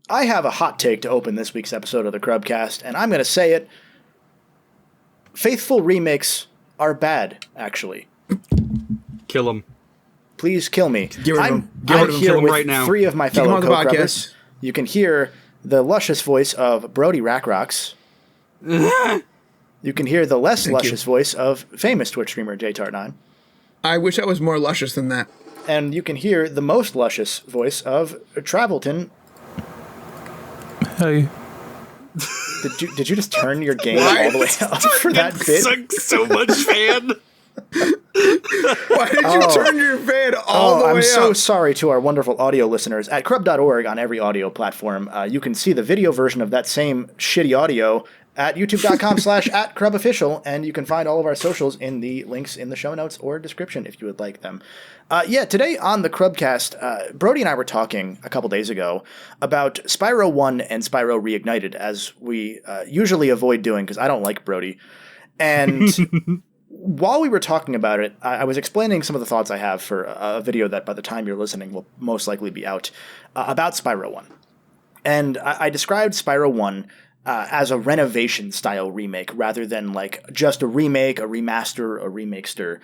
I have a hot take to open this week's episode of the Crubcast, and I'm going to say it. Faithful remakes are bad, actually. Kill them. Please kill me. Get rid of I'm them. Get rid of them. here Kill 'em with right now. 3 of my Kick 'em fellow off the co-crubbers. podcast. You can hear the luscious voice of Brody Rackrocks. You can hear the less luscious voice of famous Twitch streamer JTart9. I wish I was more luscious than that. And you can hear the most luscious voice of Travelton. Hey. Did you just turn your game all the way up for that bit? So much fan. Why did you turn your fan all the way I'm so up? sorry to our wonderful audio listeners. At Crub.org on every audio platform, you can see the video version of that same shitty audio at youtube.com/@CrubOfficial, and you can find all of our socials in the links in the show notes or description if you would like them. Today on the Crubcast, Brody and I were talking a couple days ago about Spyro 1 and Spyro Reignited, as we usually avoid doing because I don't like Brody. And while we were talking about it, I was explaining some of the thoughts I have for a video that by the time you're listening will most likely be out about Spyro 1. And I described Spyro 1 as a renovation-style remake rather than like just a remake, a remaster, a remakester.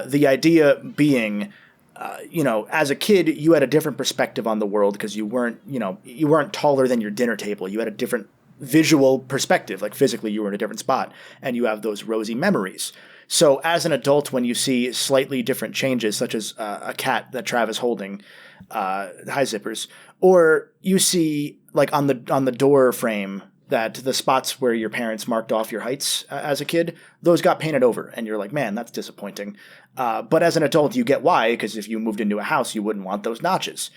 The idea being, as a kid, you had a different perspective on the world because you weren't taller than your dinner table. You had a different visual perspective, like physically you were in a different spot, and you have those rosy memories. So as an adult, when you see slightly different changes, such as a cat that Trav is holding, hi zippers, or you see like on the door frame that the spots where your parents marked off your heights as a kid, those got painted over, and you're like, man, that's disappointing. But as an adult, you get why, because if you moved into a house, you wouldn't want those notches.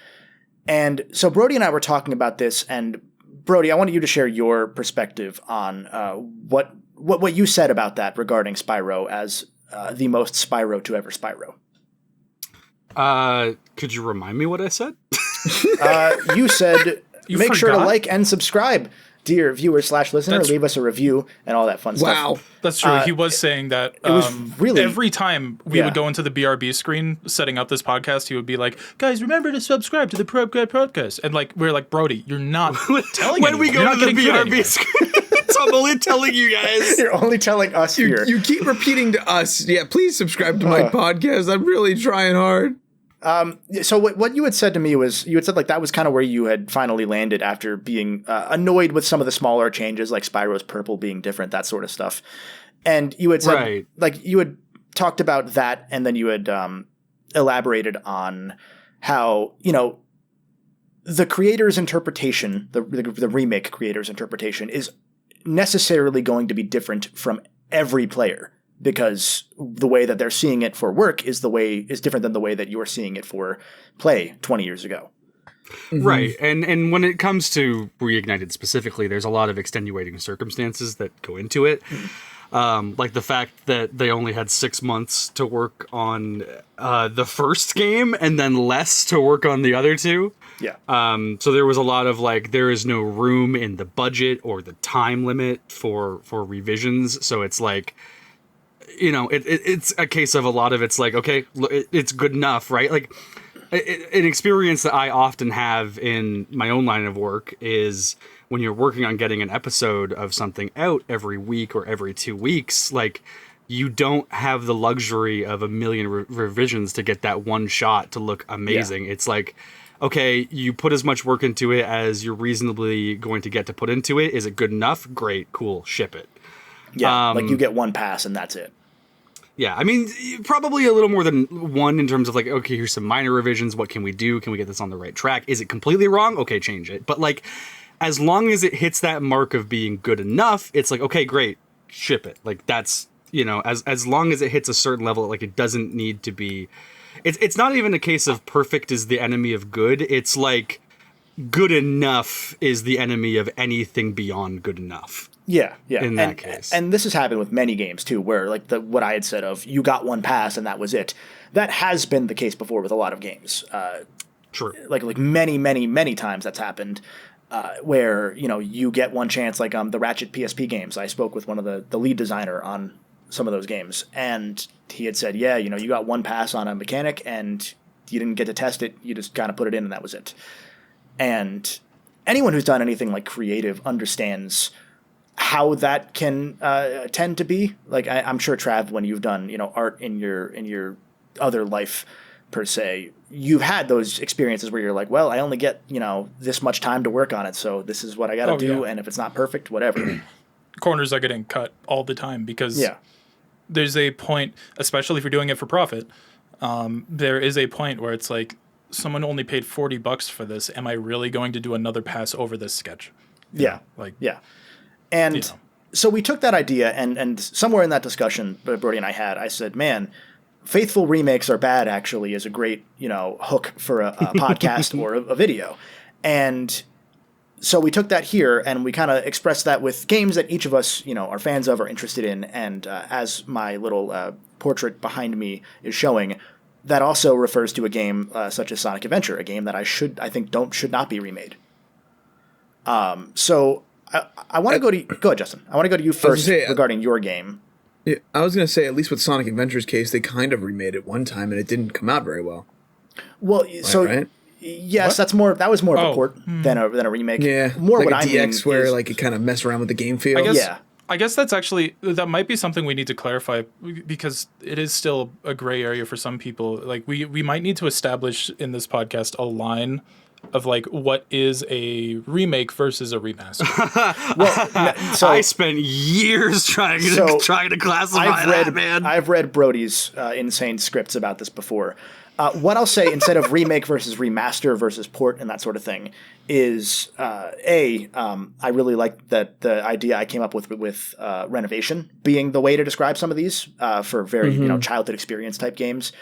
And so Brody and I were talking about this, and Brody, I wanted you to share your perspective on what you said about that regarding Spyro as the most Spyro to ever Spyro. Could you remind me what I said? You said, make sure to forgot? like and subscribe, dear viewer/listener. Leave us a review and all that fun stuff. Wow. That's true. He was saying that it was really every time we would go into the BRB screen setting up this podcast, he would be like, guys, remember to subscribe to the Podcast. And like we're like, Brody, you're not telling When we anyone. go You're to the not getting BRB screen, I'm only telling you guys. You're only telling us here. You keep repeating to us, please subscribe to my podcast. I'm really trying hard. So what you had said to me was, you had said like that was kind of where you had finally landed after being annoyed with some of the smaller changes, like Spyro's purple being different, that sort of stuff. And you had said, like you had talked about that, and then you had elaborated on how, the creator's interpretation, the remake creator's interpretation is necessarily going to be different from every player, because the way that they're seeing it for work is different than the way that you're seeing it for play 20 years ago. Mm-hmm. Right. And when it comes to Reignited specifically, there's a lot of extenuating circumstances that go into it. Like the fact that they only had 6 months to work on the first game and then less to work on the other two. Yeah. So there was a lot of like, there is no room in the budget or the time limit for revisions. So it's like, it's a case of a lot of it's like, okay, it's good enough, right? Like an experience that I often have in my own line of work is when you're working on getting an episode of something out every week or every 2 weeks, like you don't have the luxury of a million revisions to get that one shot to look amazing. Yeah. It's like, okay, you put as much work into it as you're reasonably going to get to put into it. Is it good enough? Great, cool, ship it. Yeah, like you get one pass and that's it. Yeah, I mean, probably a little more than one in terms of like, okay, here's some minor revisions. What can we do? Can we get this on the right track? Is it completely wrong? Okay, change it. But like, as long as it hits that mark of being good enough, it's like, okay, great, ship it. Like that's, as long as it hits a certain level, like it doesn't need to be, it's not even a case of perfect is the enemy of good. It's like good enough is the enemy of anything beyond good enough. Yeah. In that case. And this has happened with many games too, where like what I had said of you got one pass and that was it. That has been the case before with a lot of games. True. Like many, many, many times that's happened. Where you get one chance, like the Ratchet PSP games. I spoke with one of the lead designer on some of those games, and he had said, yeah, you got one pass on a mechanic, and you didn't get to test it. You just kind of put it in, and that was it. And anyone who's done anything like creative understands how that can tend to be. Like I'm sure, Trav, when you've done art in your other life per se, you've had those experiences where you're like, well, I only get this much time to work on it, so this is what I got to do, and if it's not perfect, whatever. Corners are getting cut all the time because there's a point, especially if you're doing it for profit. There is a point where it's like, someone only paid $40 for this. Am I really going to do another pass over this sketch? And so we took that idea, and somewhere in that discussion Brody and I said, man, faithful remakes are bad actually is a great, hook for a podcast or a video. And so we took that here and we kind of expressed that with games that each of us, are fans of or interested in. And as my little portrait behind me is showing, that also refers to a game such as Sonic Adventure, a game that I think should not be remade. So I want to go ahead, Justin. I want to go to you first regarding your game. Yeah, I was going to say, at least with Sonic Adventure's case, they kind of remade it one time and it didn't come out very well. Well, right? Yes, that was more of a port than a remake. Yeah, more like what a I DX mean where is, like it kind of messed around with the game feel. I guess that might be something we need to clarify, because it is still a gray area for some people. Like we might need to establish in this podcast a line of like what is a remake versus a remaster. So I spent years trying to classify that, man. I've read Brody's insane scripts about this before. What I'll say instead of remake versus remaster versus port and that sort of thing is, I really like that the idea I came up with renovation being the way to describe some of these for very childhood experience type games.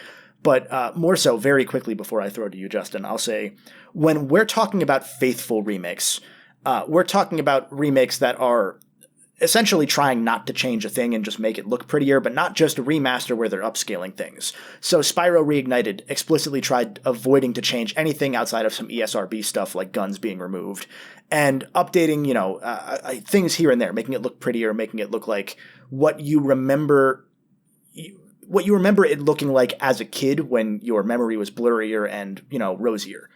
But more so, very quickly before I throw it to you, Justin, I'll say when we're talking about faithful remakes, we're talking about remakes that are essentially trying not to change a thing and just make it look prettier, but not just a remaster where they're upscaling things. So Spyro Reignited explicitly tried avoiding to change anything outside of some ESRB stuff like guns being removed and updating, things here and there, making it look prettier, making it look like what you remember it looking like as a kid when your memory was blurrier and, rosier.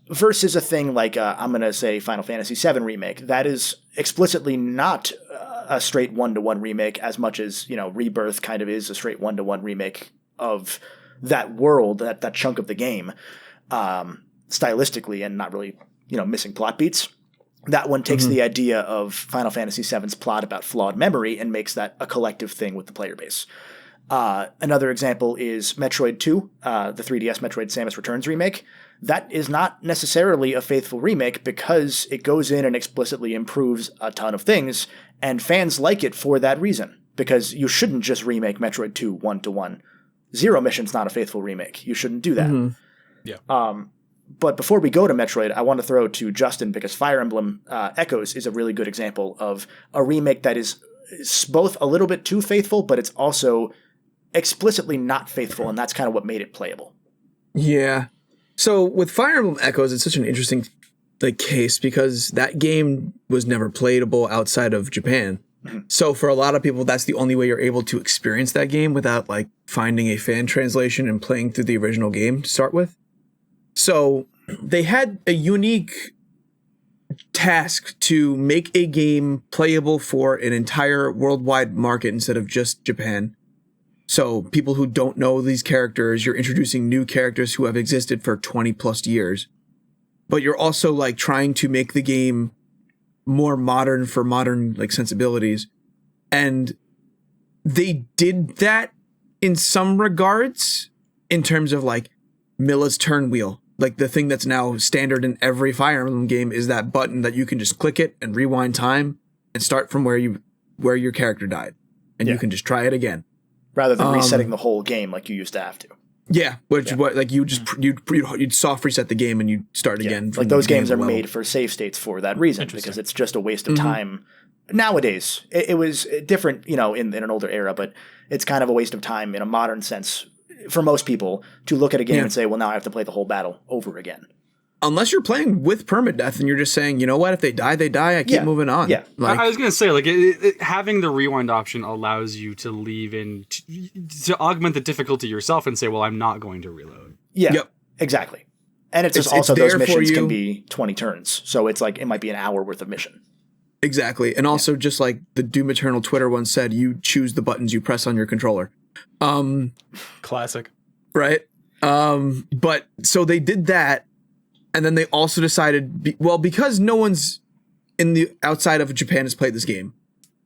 Versus a thing like, I'm going to say Final Fantasy VII Remake. That is explicitly not a straight one-to-one remake as much as, Rebirth kind of is a straight one-to-one remake of that world, that chunk of the game, stylistically and not really, missing plot beats. That one takes the idea of Final Fantasy VII's plot about flawed memory and makes that a collective thing with the player base. Another example is Metroid 2, the 3DS Metroid Samus Returns remake. That is not necessarily a faithful remake because it goes in and explicitly improves a ton of things, and fans like it for that reason. Because you shouldn't just remake Metroid 2 one-to-one. Zero Mission's not a faithful remake. You shouldn't do that. Yeah. But before we go to Metroid, I want to throw to Justin because Fire Emblem Echoes is a really good example of a remake that is both a little bit too faithful, but it's also explicitly not faithful, and that's kind of what made it playable. Yeah. So with Fire Emblem Echoes, it's such an interesting case because that game was never playable outside of Japan. So for a lot of people, that's the only way you're able to experience that game without finding a fan translation and playing through the original game to start with. So they had a unique task to make a game playable for an entire worldwide market instead of just Japan. So people who don't know these characters, you're introducing new characters who have existed for 20 plus years. But you're also trying to make the game more modern for modern sensibilities. And they did that in some regards in terms of Milla's turn wheel. The thing that's now standard in every Fire Emblem game is that button that you can just click it and rewind time and start from where your character died. And you can just try it again. Rather than resetting the whole game like you used to have to. Yeah, you'd soft reset the game and you'd start again. Like those games are made for save states for that reason because it's just a waste of time. Nowadays, it was different, in an older era, but it's kind of a waste of time in a modern sense for most people to look at a game and say, well, now I have to play the whole battle over again. Unless you're playing with permadeath and you're just saying, you know what, if they die, they die. I keep moving on. Yeah. I was going to say, having the rewind option allows you to leave in, to augment the difficulty yourself and say, well, I'm not going to reload. Yeah, exactly. And it's just It's also there those for missions you. can be 20 turns. So it's like it might be an hour worth of mission. Exactly. And also, just like the Doom Eternal Twitter once said, you choose the buttons you press on your controller. Classic. Right? But so they did that, and then they also decided, because no one's in the outside of Japan has played this game,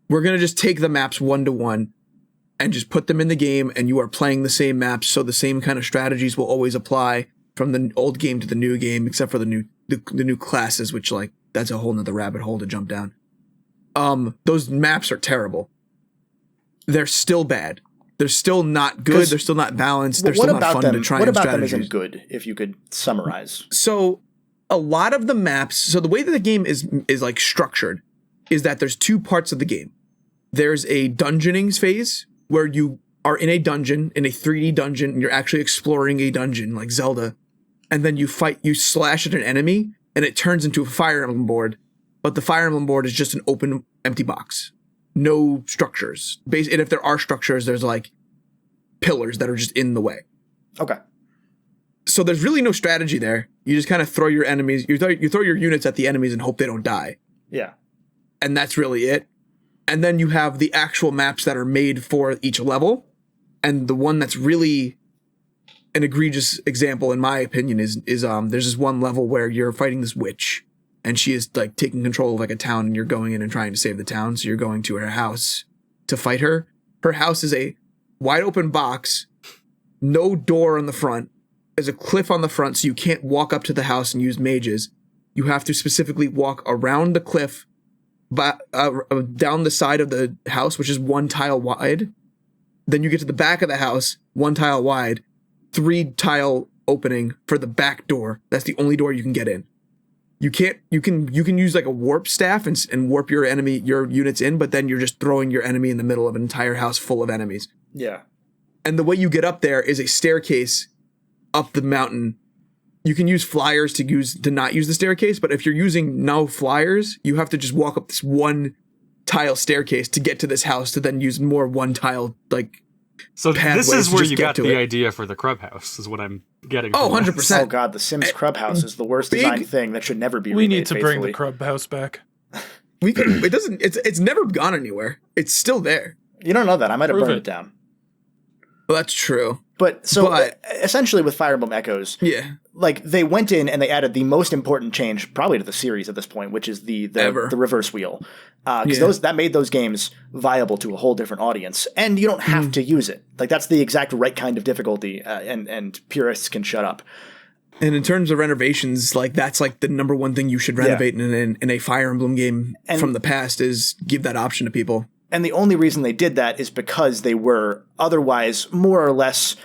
we're going to just take the maps 1-to-1 and just put them in the game, and you are playing the same maps, so the same kind of strategies will always apply from the old game to the new game, except for the new classes, which, like, that's a whole nother rabbit hole to jump down. Those maps are terrible. They're still bad. They're still not good. They're still not balanced. They're still not fun to try What and about them strategies. isn't good, if you could summarize? So a lot of the maps, so the way that the game is like structured is that there's two parts of the game. There's a dungeoning phase where you are in a dungeon, in a 3D dungeon, and you're actually exploring a dungeon like Zelda. And then you slash at an enemy, and it turns into a Fire Emblem board. But the Fire Emblem board is just an open, empty box. No structures. And if there are structures, there's like pillars that are just in the way. Okay. So there's really no strategy there. You just kind of throw your enemies, you throw your units at the enemies and hope they don't die. Yeah. And that's really it. And then you have the actual maps that are made for each level. And the one that's really an egregious example, in my opinion, is there's this one level where you're fighting this witch, and she is like taking control of like a town, and you're going in and trying to save the town. So you're going to her house to fight her. Her house is a wide open box, no door on the front. There's a cliff on the front, so you can't walk up to the house and use mages. You have to specifically walk around the cliff, down the side of the house, which is 1 tile wide. Then you get to the back of the house, 1 tile wide, 3 tile opening for the back door. That's the only door you can get in. You can use like a warp staff and warp your units in, but then you're just throwing your enemy in the middle of an entire house full of enemies. Yeah. And the way you get up there is a staircase up the mountain. You can use flyers to not use the staircase, but if you're using no flyers, you have to just walk up this 1 tile staircase to get to this house to then use more 1 tile like. So pathways this is to where just you get got to the it. idea for the Crub House, is what I'm getting. Oh, from 100%. this. Oh god, the Sims Crub House is the worst designed thing that should never be We remade need to bring the faithfully. Crub House back. We could. It doesn't. It's never gone anywhere. It's still there. You don't know that. I might have Prove burned it. it down. Well, that's true. But But- essentially with Fire Emblem Echoes, Yeah. like they went in and they added the most important change probably to the series at this point, which is the Ever. reverse wheel. Because Yeah. that made those games viable to a whole different audience. And you don't have to use it. Like that's the exact right kind of difficulty, and purists can shut up. And in terms of renovations, like that's like the number one thing you should renovate in a Fire Emblem game from the past is give that option to people. And the only reason they did that is because they were otherwise more or less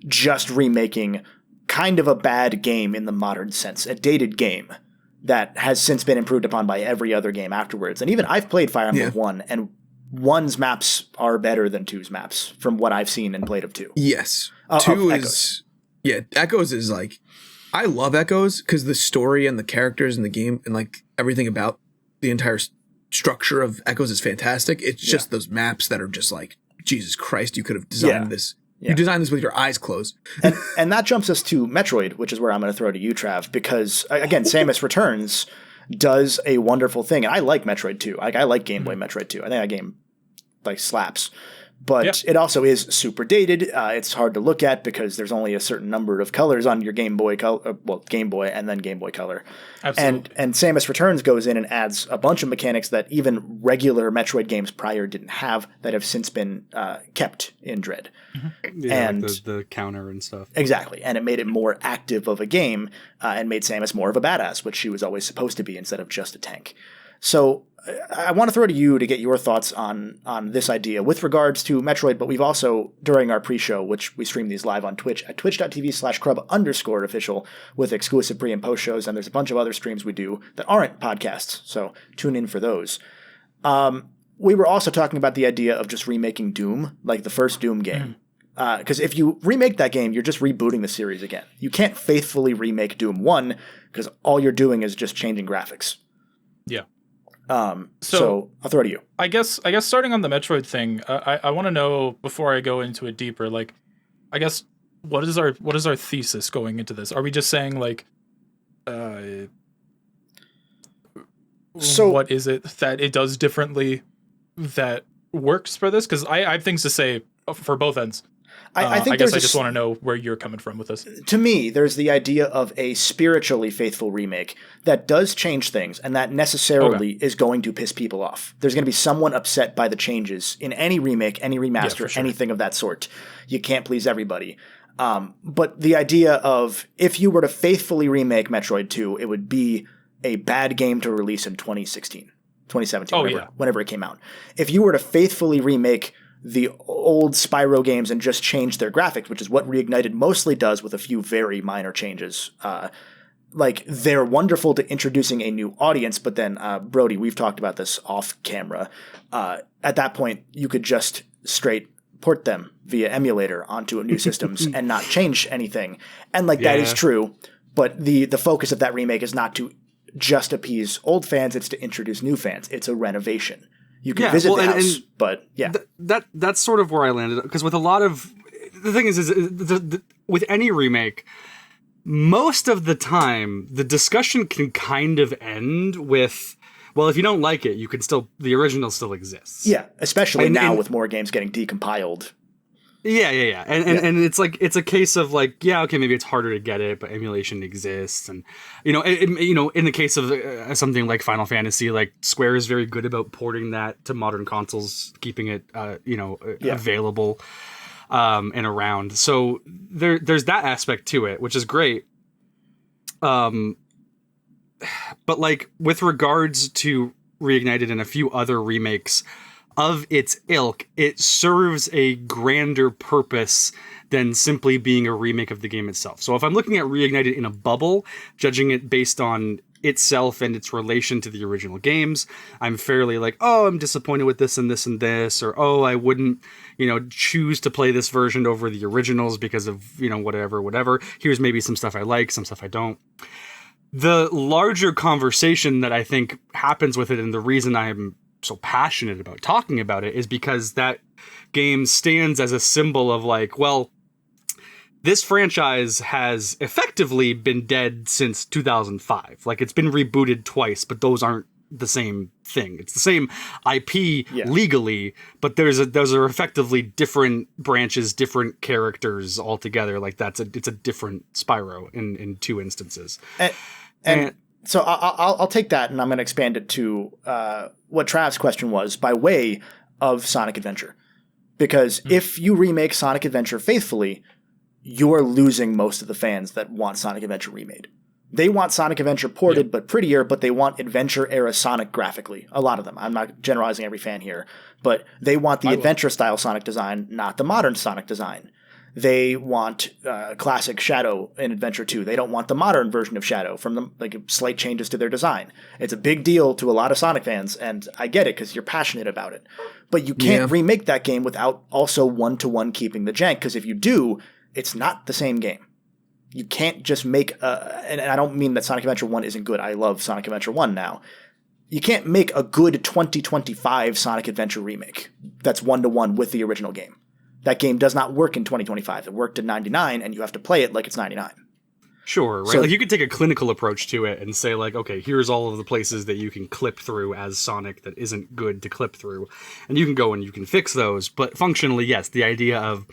just remaking kind of a bad game in the modern sense, a dated game that has since been improved upon by every other game afterwards. And even I've played Fire Emblem 1, and 1's maps are better than 2's maps from what I've seen and played of 2. Yes. Of 2 Echoes. is... Yeah, Echoes is like... I love Echoes because the story and the characters in the game and like everything about the entire structure of Echoes is fantastic. It's just those maps that are just like, Jesus Christ, you could have designed this. Yeah. You designed this with your eyes closed. And that jumps us to Metroid, which is where I'm going to throw to you, Trav, because, again, Samus Returns does a wonderful thing. And I like Metroid 2. Like, I like Game Boy Metroid 2. I think that game, like, slaps. But it also is super dated. It's hard to look at because there's only a certain number of colors on your Game Boy Color, Game Boy and then Game Boy Color. Absolutely. And Samus Returns goes in and adds a bunch of mechanics that even regular Metroid games prior didn't have that have since been kept in Dread. Yeah, and like the counter and stuff. Exactly. And it made it more active of a game and made Samus more of a badass, which she was always supposed to be instead of just a tank. So I want to throw to you to get your thoughts on this idea with regards to Metroid, but we've also, during our pre-show, which we stream these live on Twitch at twitch.tv/crub_official with exclusive pre and post shows, and there's a bunch of other streams we do that aren't podcasts, so tune in for those. We were also talking about the idea of just remaking Doom, like the first Doom game. Because if you remake that game, you're just rebooting the series again. You can't faithfully remake Doom 1 because all you're doing is just changing graphics. Yeah. So I'll throw it to you. I guess starting on the Metroid thing, I want to know before I go into it deeper, like, I guess what is our thesis going into this? Are we just saying like So what is it that it does differently that works for this? Because I have things to say for both ends. I think I guess I there's just want to know where you're coming from with this. to me, there's the idea of a spiritually faithful remake that does change things, and that necessarily is going to piss people off. There's going to be someone upset by the changes in any remake, any remaster, for sure. anything of that sort. You can't please everybody. But the idea of if you were to faithfully remake Metroid 2, it would be a bad game to release in 2016, 2017, whenever it came out. If you were to faithfully remake the old Spyro games and just change their graphics, which is what Reignited mostly does with a few very minor changes. Like, they're wonderful to introducing a new audience, but then, Brody, we've talked about this off camera. At that point, you could just straight port them via emulator onto new systems and not change anything. And, like, that is true, but the focus of that remake is not to just appease old fans, it's to introduce new fans. It's a renovation. You can visit the house, but that's sort of where I landed, because with a lot of the thing is with any remake, most of the time the discussion can kind of end with, well, if you don't like it, you can still, the original still exists. Yeah, especially now with more games getting decompiled. Yeah. And it's like, it's a case of like, yeah, okay, maybe it's harder to get it, but emulation exists. And, in the case of something like Final Fantasy, like Square is very good about porting that to modern consoles, keeping it, available and around. So there's that aspect to it, which is great. But like with regards to Reignited and a few other remakes of its ilk, it serves a grander purpose than simply being a remake of the game itself. So if I'm looking at Reignited in a bubble, judging it based on itself and its relation to the original games, I'm fairly like, oh, I'm disappointed with this and this and this, or oh, I wouldn't, choose to play this version over the originals because of, whatever. Here's maybe some stuff I like, some stuff I don't. The larger conversation that I think happens with it, and the reason I'm so passionate about talking about it, is because that game stands as a symbol of like, well, this franchise has effectively been dead since 2005. Like, it's been rebooted twice, but those aren't the same thing. It's the same IP legally, but those are effectively different branches, different characters altogether. Like, it's a different Spyro in two instances. And so I'll take that, and I'm going to expand it to what Trav's question was by way of Sonic Adventure. Because if you remake Sonic Adventure faithfully, you're losing most of the fans that want Sonic Adventure remade. They want Sonic Adventure ported, but prettier, but they want Adventure-era Sonic graphically. A lot of them. I'm not generalizing every fan here. But they want the Adventure-style Sonic design, not the modern Sonic design. They want classic Shadow in Adventure 2. They don't want the modern version of Shadow from them, like slight changes to their design. It's a big deal to a lot of Sonic fans, and I get it because you're passionate about it. But you can't remake that game without also one-to-one keeping the jank, because if you do, it's not the same game. You can't just make and I don't mean that Sonic Adventure 1 isn't good. I love Sonic Adventure 1 now. You can't make a good 2025 Sonic Adventure remake that's one-to-one with the original game. That game does not work in 2025. It worked in 99, and you have to play it like it's 99. Sure, right? So, like, you could take a clinical approach to it and say, like, okay, here's all of the places that you can clip through as Sonic that isn't good to clip through. And you can go and you can fix those. But functionally, yes, the idea of,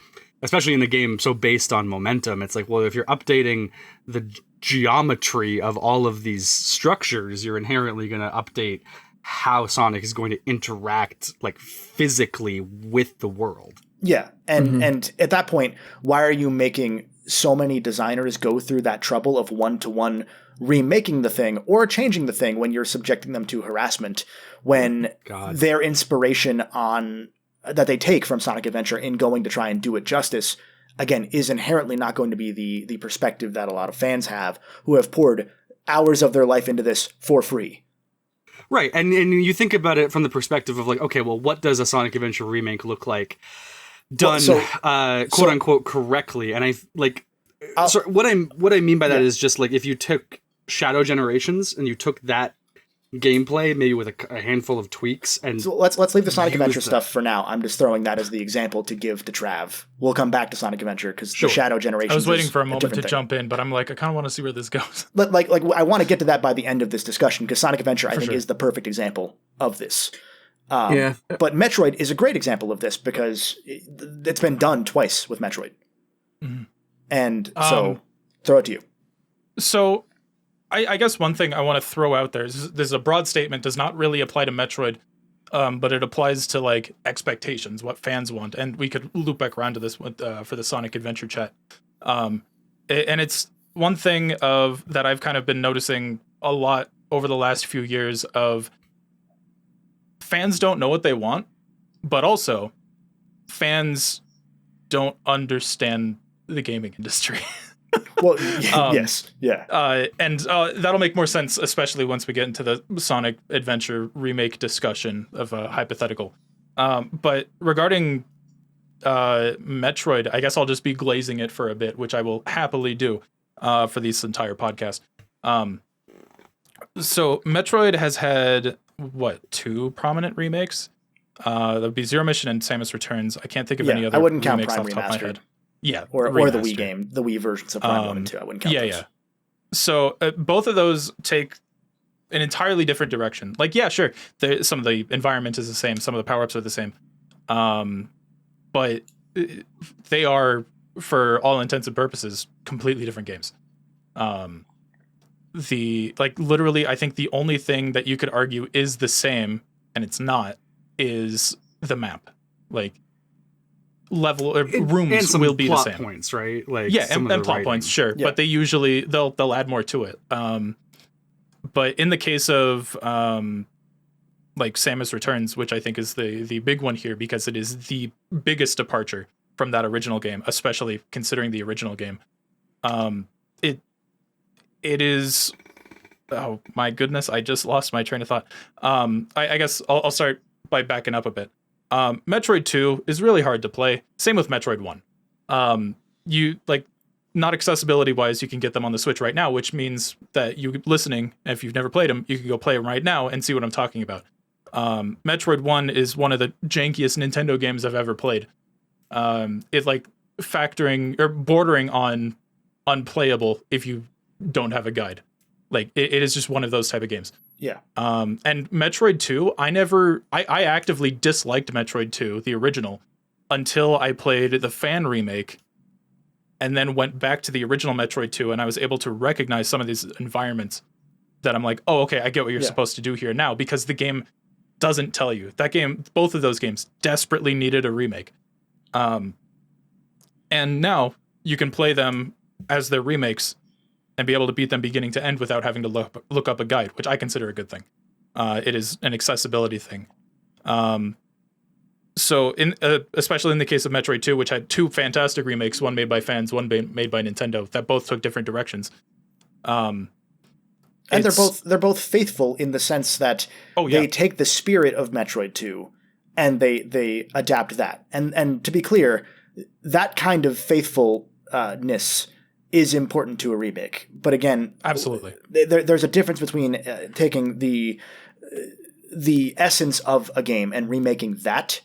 especially in the game so based on momentum, it's like, well, if you're updating the geometry of all of these structures, you're inherently going to update how Sonic is going to interact, like, physically with the world. Yeah, and at that point, why are you making so many designers go through that trouble of one-to-one remaking the thing or changing the thing when you're subjecting them to harassment, when their inspiration that they take from Sonic Adventure in going to try and do it justice, again, is inherently not going to be the perspective that a lot of fans have who have poured hours of their life into this for free. Right, and you think about it from the perspective of like, okay, well, what does a Sonic Adventure remake look like? Done quote unquote correctly, and I like what I mean by that is just like if you took Shadow Generations and you took that gameplay, maybe with a handful of tweaks. And So let's leave the Sonic use Adventure that. stuff for now. I'm just throwing that as the example to give to Trav. We'll come back to Sonic Adventure because Sure. the Shadow Generation. I was waiting for a moment to jump in, but I'm like, I kind of want to see where this goes. Like I want to get to that by the end of this discussion because Sonic Adventure, I think, sure. is the perfect example of this. Yeah. But Metroid is a great example of this because it's been done twice with Metroid. Mm-hmm. And so, throw it to you. So, I guess one thing I want to throw out there is there's a broad statement, does not really apply to Metroid, but it applies to like expectations, what fans want, and we could loop back around to this with, for the Sonic Adventure chat. And it's one thing of that I've kind of been noticing a lot over the last few years of fans don't know what they want, but also fans don't understand the gaming industry. Well, yes. Yeah. And that'll make more sense, especially once we get into the Sonic Adventure remake discussion of a hypothetical. But regarding Metroid, I guess I'll just be glazing it for a bit, which I will happily do for this entire podcast. So Metroid has had, two prominent remakes? That would be Zero Mission and Samus Returns. I can't think of any other I wouldn't count remakes Prime off the top of my Remastered. head. Yeah, Or the remastered. Wii game, the Wii versions of Prime 1 and 2. I wouldn't count those. Yeah. So both of those take an entirely different direction. Like, yeah, sure, some of the environment is the same, some of the power-ups are the same, but they are, for all intents and purposes, completely different games. Literally, I think the only thing that you could argue is the same, and it's not, is the map. Like, level or rooms and some will be the plot same. points, right? Like Yeah, some and of the plot writing. points, sure. Yeah. But they usually they'll add more to it. But in the case of like Samus Returns, which I think is the big one here because it is the biggest departure from that original game, especially considering the original game. It is. Oh my goodness! I just lost my train of thought. I guess I'll start by backing up a bit. Metroid 2 is really hard to play. Same with Metroid 1. You like, not accessibility wise, you can get them on the Switch right now, which means that you listening, if you've never played them, you can go play them right now and see what I'm talking about. Metroid 1 is one of the jankiest Nintendo games I've ever played. It like factoring or bordering on unplayable if you don't have a guide. Like it is just one of those type of games. Yeah. And Metroid 2, I actively disliked Metroid 2, the original, until I played the fan remake and then went back to the original Metroid 2 and I was able to recognize some of these environments that I'm like, oh, okay, I get what you're supposed to do here now, because the game doesn't tell you. That game, both of those games desperately needed a remake. And now you can play them as their remakes and be able to beat them beginning to end without having to look up a guide, which I consider a good thing. It is an accessibility thing. So, especially in the case of Metroid 2, which had two fantastic remakes, one made by fans, one made by Nintendo, that both took different directions. And they're both faithful in the sense that they take the spirit of Metroid 2 and they adapt that. And to be clear, that kind of faithfulness is important to a remake. But again, absolutely, there's a difference between taking the essence of a game and remaking that,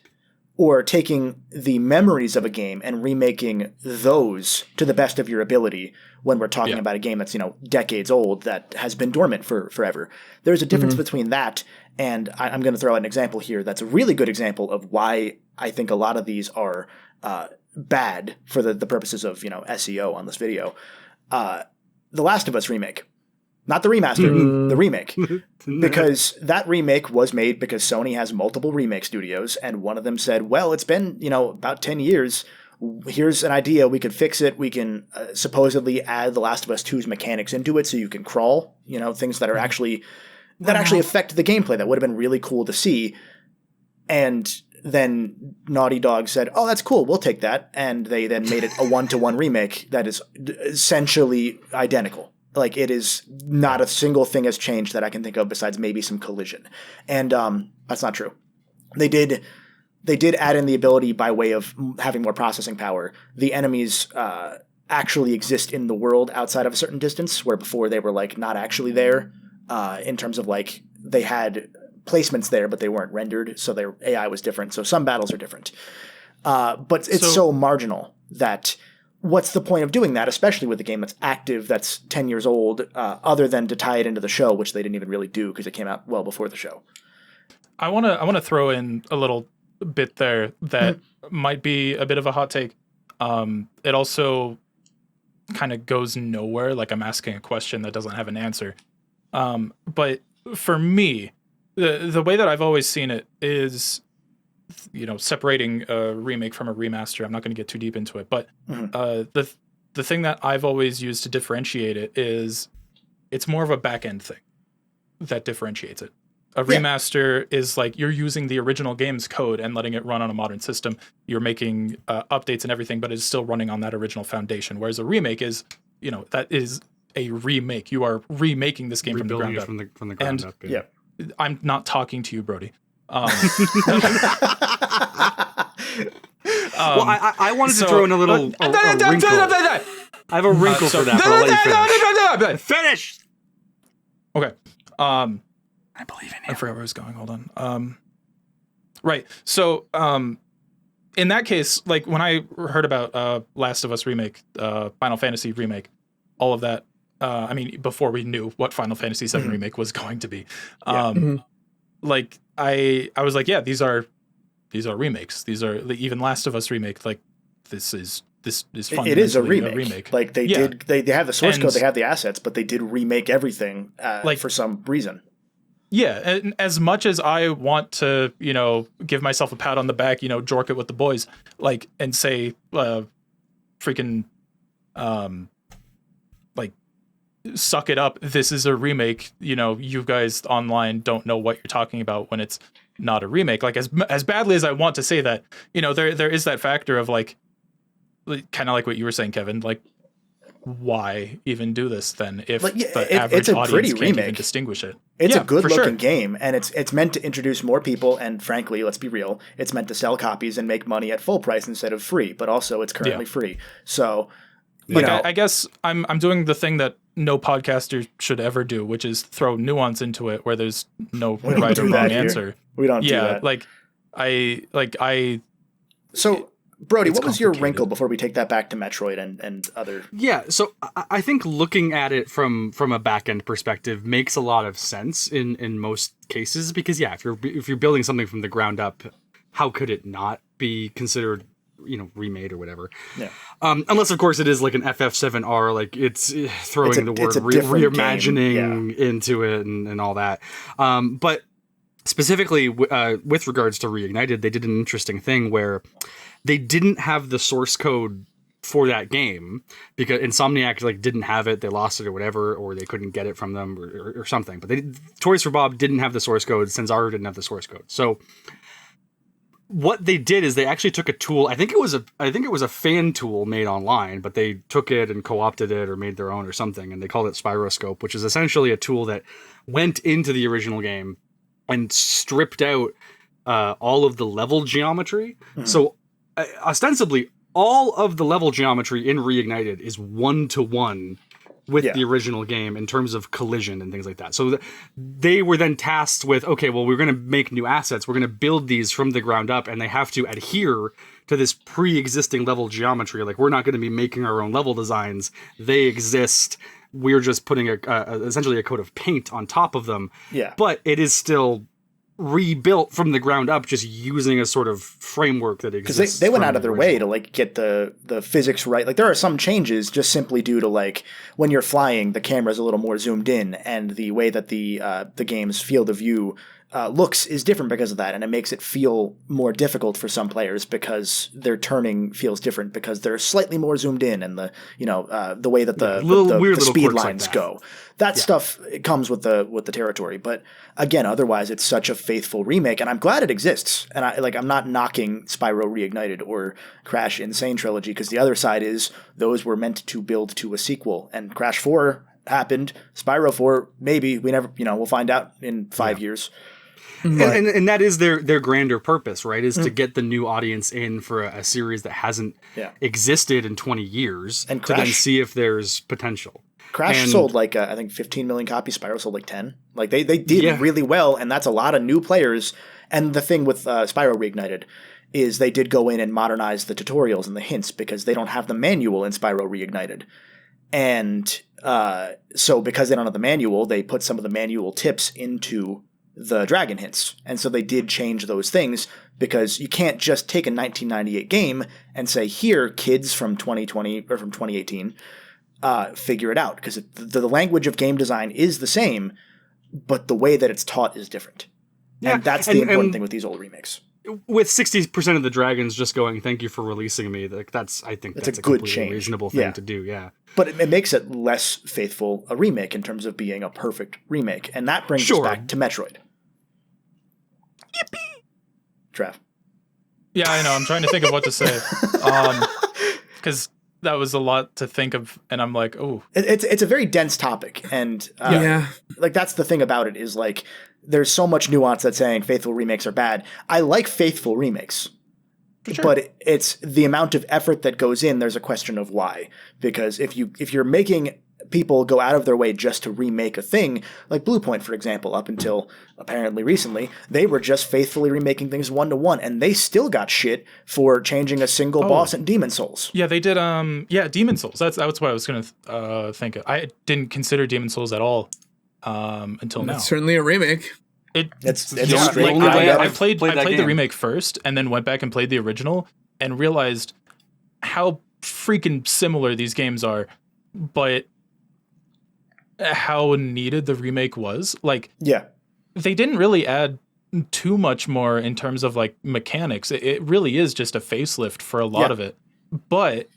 or taking the memories of a game and remaking those to the best of your ability when we're talking about a game that's, decades old that has been dormant for forever. There's a difference between that, and I'm going to throw out an example here that's a really good example of why I think a lot of these are bad for the purposes of, SEO on this video. The Last of Us remake. Not the remaster, the remake. Because that remake was made because Sony has multiple remake studios, and one of them said, well, it's been, about 10 years. Here's an idea. We could fix it. We can supposedly add The Last of Us 2's mechanics into it so you can crawl, things that are actually affect the gameplay. That would have been really cool to see. And then Naughty Dog said, oh, that's cool. We'll take that. And they then made it a 1-to-1 remake that is essentially identical. Like, it is not a single thing has changed that I can think of besides maybe some collision. And that's not true. They did add in the ability by way of having more processing power. The enemies actually exist in the world outside of a certain distance, where before they were, like, not actually there in terms of, like, they had placements there, but they weren't rendered, so their AI was different. So some battles are different. But it's so marginal that what's the point of doing that, especially with a game that's active, that's 10 years old, other than to tie it into the show, which they didn't even really do because it came out well before the show. I want to throw in a little bit there that might be a bit of a hot take. It also kind of goes nowhere, like I'm asking a question that doesn't have an answer. But for me, the way that I've always seen it is, separating a remake from a remaster. I'm not going to get too deep into it, but the thing that I've always used to differentiate it is it's more of a back end thing that differentiates it. A remaster is like you're using the original game's code and letting it run on a modern system. You're making updates and everything, but it's still running on that original foundation. Whereas a remake is, that is a remake. You are remaking this game from the ground up. From the ground up. Yeah. I'm not talking to you, Brody. Well, I wanted to throw in a little wrinkle. I have a wrinkle for that, but I'll let you finish. Okay. I believe in you. I forgot where I was going. Hold on. Right. So, in that case, like when I heard about Last of Us remake, Final Fantasy remake, all of that. I mean, before we knew what Final Fantasy VII remake was going to be, like I was like, yeah, these are remakes. These are even Last of Us remake. Like this is fundamentally it is a remake. Like they did, they have the source code, they have the assets, but they did remake everything for some reason. Yeah, and as much as I want to, give myself a pat on the back, jork it with the boys, like, and say, freaking, like, suck it up. This is a remake. You guys online don't know what you're talking about when it's not a remake. Like, as badly as I want to say that, there is that factor of like kind of like what you were saying, Kevin, like, why even do this then if the average audience can't even distinguish it? It's a good looking game, and it's meant to introduce more people, and frankly, let's be real, it's meant to sell copies and make money at full price instead of free, but also it's currently free. So, I guess I'm doing the thing that no podcaster should ever do, which is throw nuance into it where there's no right or wrong answer. We don't do that. So Brody, what was your wrinkle before we take that back to Metroid and other? Yeah, so I think looking at it from a back end perspective makes a lot of sense in most cases because if you're building something from the ground up, how could it not be considered remade or whatever? Yeah. Unless of course it is like an FF7R, like it's throwing the word reimagining into it and all that. But specifically with regards to Reignited, they did an interesting thing where they didn't have the source code for that game because Insomniac didn't have it, they lost it or whatever, or they couldn't get it from them or something. But Toys for Bob didn't have the source code, Senzaro didn't have the source code. So what they did is they actually took a tool. I think it was a fan tool made online, but they took it and co-opted it or made their own or something, and they called it Spyroscope, which is essentially a tool that went into the original game and stripped out all of the level geometry. Mm-hmm. So ostensibly, all of the level geometry in Reignited is 1-to-1 with the original game in terms of collision and things like that. So they were then tasked with, okay, well, we're going to make new assets. We're going to build these from the ground up, and they have to adhere to this pre-existing level geometry. Like, we're not going to be making our own level designs. They exist. We're just putting essentially a coat of paint on top of them. Yeah. But it is still rebuilt from the ground up, just using a sort of framework that exists. Because they went out of their way to get the physics right. Like, there are some changes just simply due to when you're flying, the camera's a little more zoomed in, and the way that the game's field of view looks is different because of that, and it makes it feel more difficult for some players because their turning feels different because they're slightly more zoomed in, and the way that the speed lines go. That stuff comes with the territory. But again, otherwise, it's such a faithful remake, and I'm glad it exists. And I'm not knocking Spyro Reignited or Crash Insane Trilogy, because the other side is those were meant to build to a sequel, and Crash 4 happened. Spyro 4, maybe we never, we'll find out in 5 years. And that is their grander purpose, right? Is to get the new audience in for a series that hasn't existed in 20 years, and to then see if there's potential. Crash And- sold like I think 15 million copies. Spyro sold like 10. Like they did really well, and that's a lot of new players. And the thing with Spyro Reignited is they did go in and modernize the tutorials and the hints because they don't have the manual in Spyro Reignited. And so because they don't have the manual, they put some of the manual tips into the dragon hints. And so they did change those things because you can't just take a 1998 game and say, here, kids from 2020 or from 2018, figure it out. Because the language of game design is the same, but the way that it's taught is different. Yeah, And that's the important thing with these old remakes. With 60% of the dragons just going, "Thank you for releasing me," like I think that's a good completely change. reasonable thing to do. Yeah, But it makes it less faithful a remake in terms of being a perfect remake. And that brings us back to Metroid. Yippee! Trav. Yeah, I know. I'm trying to think of what to say. Because that was a lot to think of, and I'm like, oh. It's a very dense topic, and like that's the thing about it is like there's so much nuance that saying faithful remakes are bad. I like faithful remakes, but it's the amount of effort that goes in. There's a question of why, because if you're making people go out of their way just to remake a thing, like Blue Point, for example, up until apparently recently, they were just faithfully remaking things 1-to-1, and they still got shit for changing a single boss in Demon Souls. Yeah, they did. Demon Souls. That's what I was gonna think of. I didn't consider Demon Souls at all until now. It's certainly a remake. It's straight like, I played that the game. remake first, and then went back and played the original, and realized how freaking similar these games are, but how needed the remake was. Like, they didn't really add too much more in terms of like mechanics. It really is just a facelift for a lot of it, but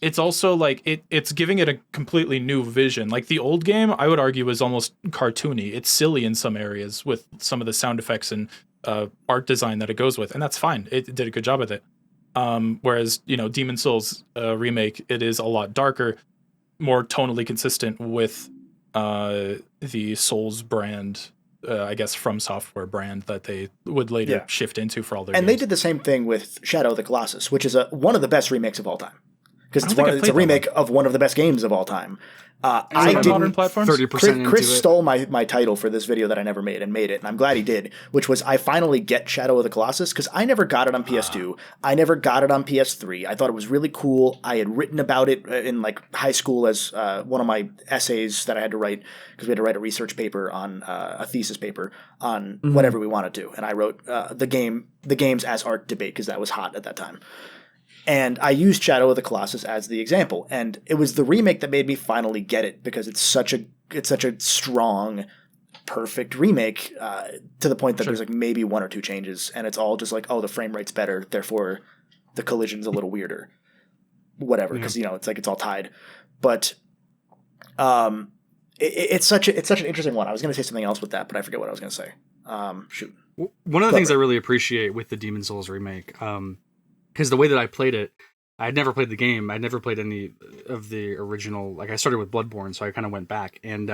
it's also like it's giving it a completely new vision. Like the old game, I would argue, was almost cartoony. It's silly in some areas with some of the sound effects and art design that it goes with, and that's fine. It did a good job with it. Whereas, Demon Souls remake, it is a lot darker, more tonally consistent with the Souls brand, I guess From Software brand that they would later shift into for all their games. They did the same thing with Shadow of the Colossus, which is one of the best remakes of all time. Because it's a remake of one of the best games of all time. I didn't. Modern platforms? 30% Chris stole my title for this video that I never made and made it, and I'm glad he did, which was I finally get Shadow of the Colossus, because I never got it on PS2. I never got it on PS3. I thought it was really cool. I had written about it in like high school as one of my essays that I had to write, because we had to write a research paper on a thesis paper on whatever we wanted to, and I wrote the games as art debate, because that was hot at that time. And I used Shadow of the Colossus as the example, and it was the remake that made me finally get it, because it's such a strong, perfect remake to the point that there's like maybe one or two changes, and it's all just like, oh, the frame rate's better, therefore the collision's a little weirder, whatever, because it's like it's all tied. But it's such an interesting one. I was going to say something else with that, but I forget what I was going to say. Shoot. One of the things I really appreciate with the Demon Souls remake, because the way that I played it, I had never played the game. I'd never played any of the original. Like, I started with Bloodborne, so I kind of went back. And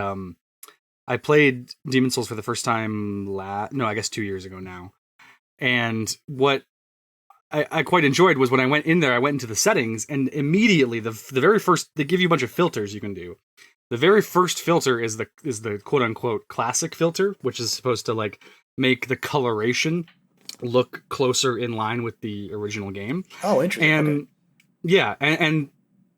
I played Demon Souls for the first time, I guess 2 years ago now. And what I quite enjoyed was when I went in there, I went into the settings, and immediately, the very first, they give you a bunch of filters you can do. The very first filter is the quote-unquote classic filter, which is supposed to, like, make the coloration look closer in line with the original game. Oh, interesting. And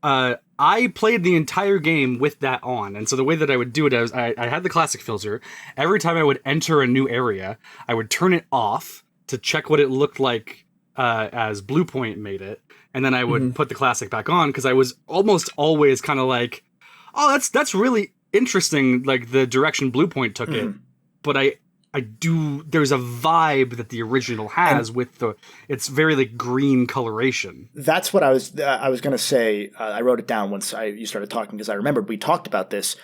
I played the entire game with that on. And so the way that I would do it is I had the classic filter. Every time I would enter a new area, I would turn it off to check what it looked like as Blue Point made it. And then I would put the classic back on, because I was almost always kind of like, oh, that's really interesting, like the direction Blue Point took it. But there's a vibe that the original has with it's very like green coloration. That's what I was going to say. I wrote it down once you started talking, because I remembered we talked about this.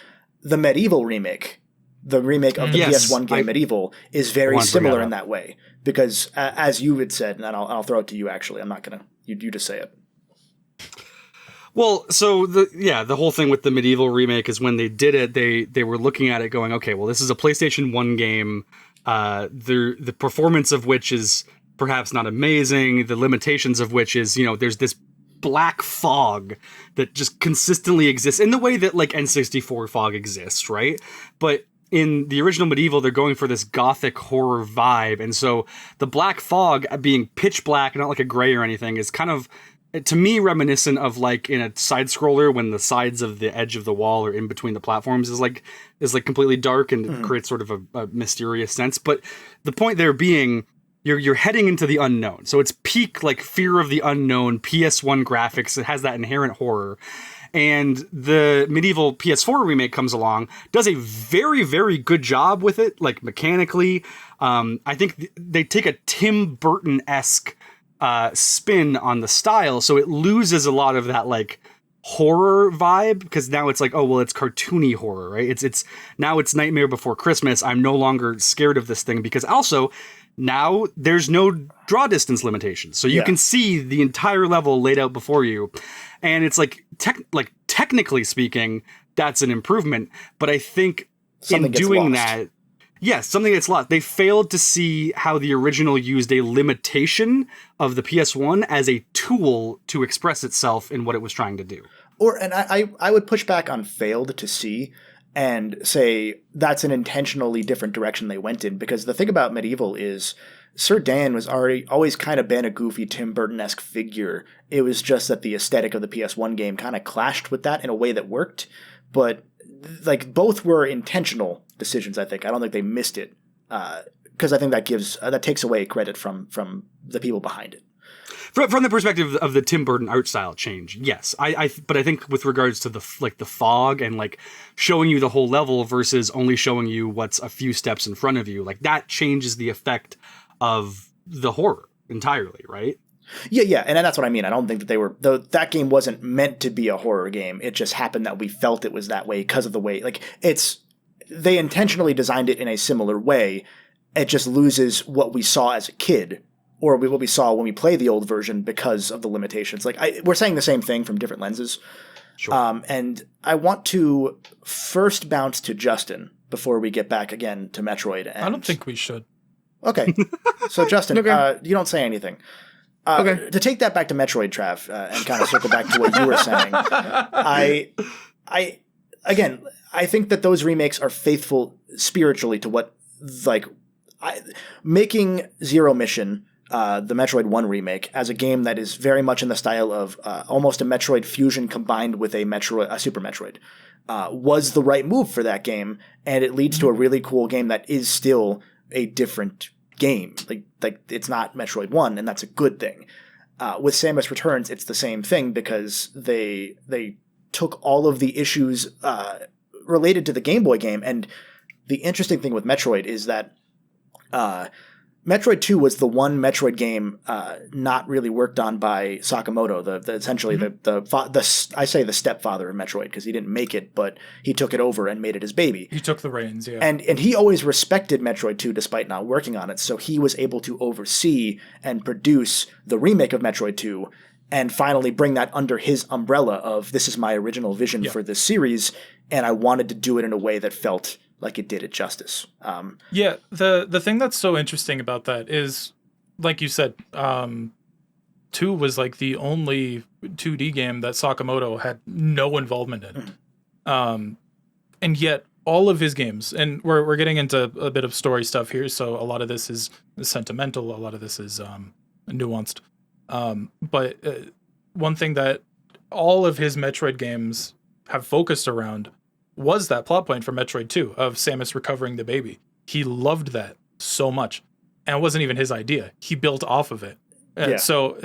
The Medieval remake, the remake of the PS1 game Medieval, is very similar in that way, because as you had said, and I'll throw it to you actually. I'm not going to, you just say it. Well, so the whole thing with the Medieval remake is when they did it, they were looking at it going, okay, well, this is a PlayStation 1 game, the performance of which is perhaps not amazing, the limitations of which is, there's this black fog that just consistently exists in the way that like N64 fog exists, right? But in the original Medieval, they're going for this gothic horror vibe. And so the black fog being pitch black, not like a gray or anything, is kind of, to me, reminiscent of like in a side scroller when the sides of the edge of the wall or in between the platforms is like completely dark and it creates sort of a mysterious sense. But the point there being, you're heading into the unknown. So it's peak like fear of the unknown PS1 graphics. It has that inherent horror. And the Medieval PS4 remake comes along, does a very, very good job with it, like mechanically. I think they take a Tim Burton-esque spin on the style, so it loses a lot of that like horror vibe, because now it's like, oh well, it's cartoony horror, right? It's now it's Nightmare Before Christmas. I'm no longer scared of this thing, because also now there's no draw distance limitations, so you can see the entire level laid out before you, and it's like technically speaking, that's an improvement. But I think something in doing that. Yes, something that's lost. They failed to see how the original used a limitation of the PS1 as a tool to express itself in what it was trying to do. And I would push back on failed to see and say that's an intentionally different direction they went in, because the thing about Medieval is Sir Dan was always kind of been a goofy Tim Burton-esque figure. It was just that the aesthetic of the PS1 game kind of clashed with that in a way that worked, but like both were intentional decisions. I don't think they missed it, because I think that takes away credit from the people behind it. From the perspective of the Tim Burton art style change, yes, but I think with regards to the fog and like showing you the whole level versus only showing you what's a few steps in front of you, like that changes the effect of the horror entirely, right? Yeah, and that's what I mean. I don't think that that game wasn't meant to be a horror game. It just happened that we felt it was that way because of the way, like, they intentionally designed it in a similar way. It just loses what we saw as a kid, or what we saw when we play the old version, because of the limitations. Like, we're saying the same thing from different lenses. Sure. And I want to first bounce to Justin before we get back again to Metroid. And I don't think we should. Okay. So Justin, you don't say anything. Okay. To take that back to Metroid, Trav, and kind of circle back to what you were saying, I think that those remakes are faithful spiritually to what, like, making Zero Mission, the Metroid 1 remake, as a game that is very much in the style of almost a Metroid fusion combined with a Super Metroid, was the right move for that game, and it leads to a really cool game that is still a different game. Like it's not Metroid 1, and that's a good thing. With Samus Returns, it's the same thing, because they took all of the issues related to the Game Boy game, and the interesting thing with Metroid is that Metroid 2 was the one Metroid game not really worked on by Sakamoto, essentially I say the stepfather of Metroid, because he didn't make it, but he took it over and made it his baby. He took the reins, yeah. And he always respected Metroid 2 despite not working on it, so he was able to oversee and produce the remake of Metroid 2 and finally bring that under his umbrella of, this is my original vision for this series, and I wanted to do it in a way that felt like it did it justice. The thing that's so interesting about that is, like you said, 2 was like the only 2D game that Sakamoto had no involvement in. And yet all of his games, and we're getting into a bit of story stuff here, so a lot of this is sentimental, a lot of this is nuanced. But one thing that all of his Metroid games have focused around was that plot point from Metroid 2 of Samus recovering the baby. He loved that so much. And it wasn't even his idea. He built off of it. So,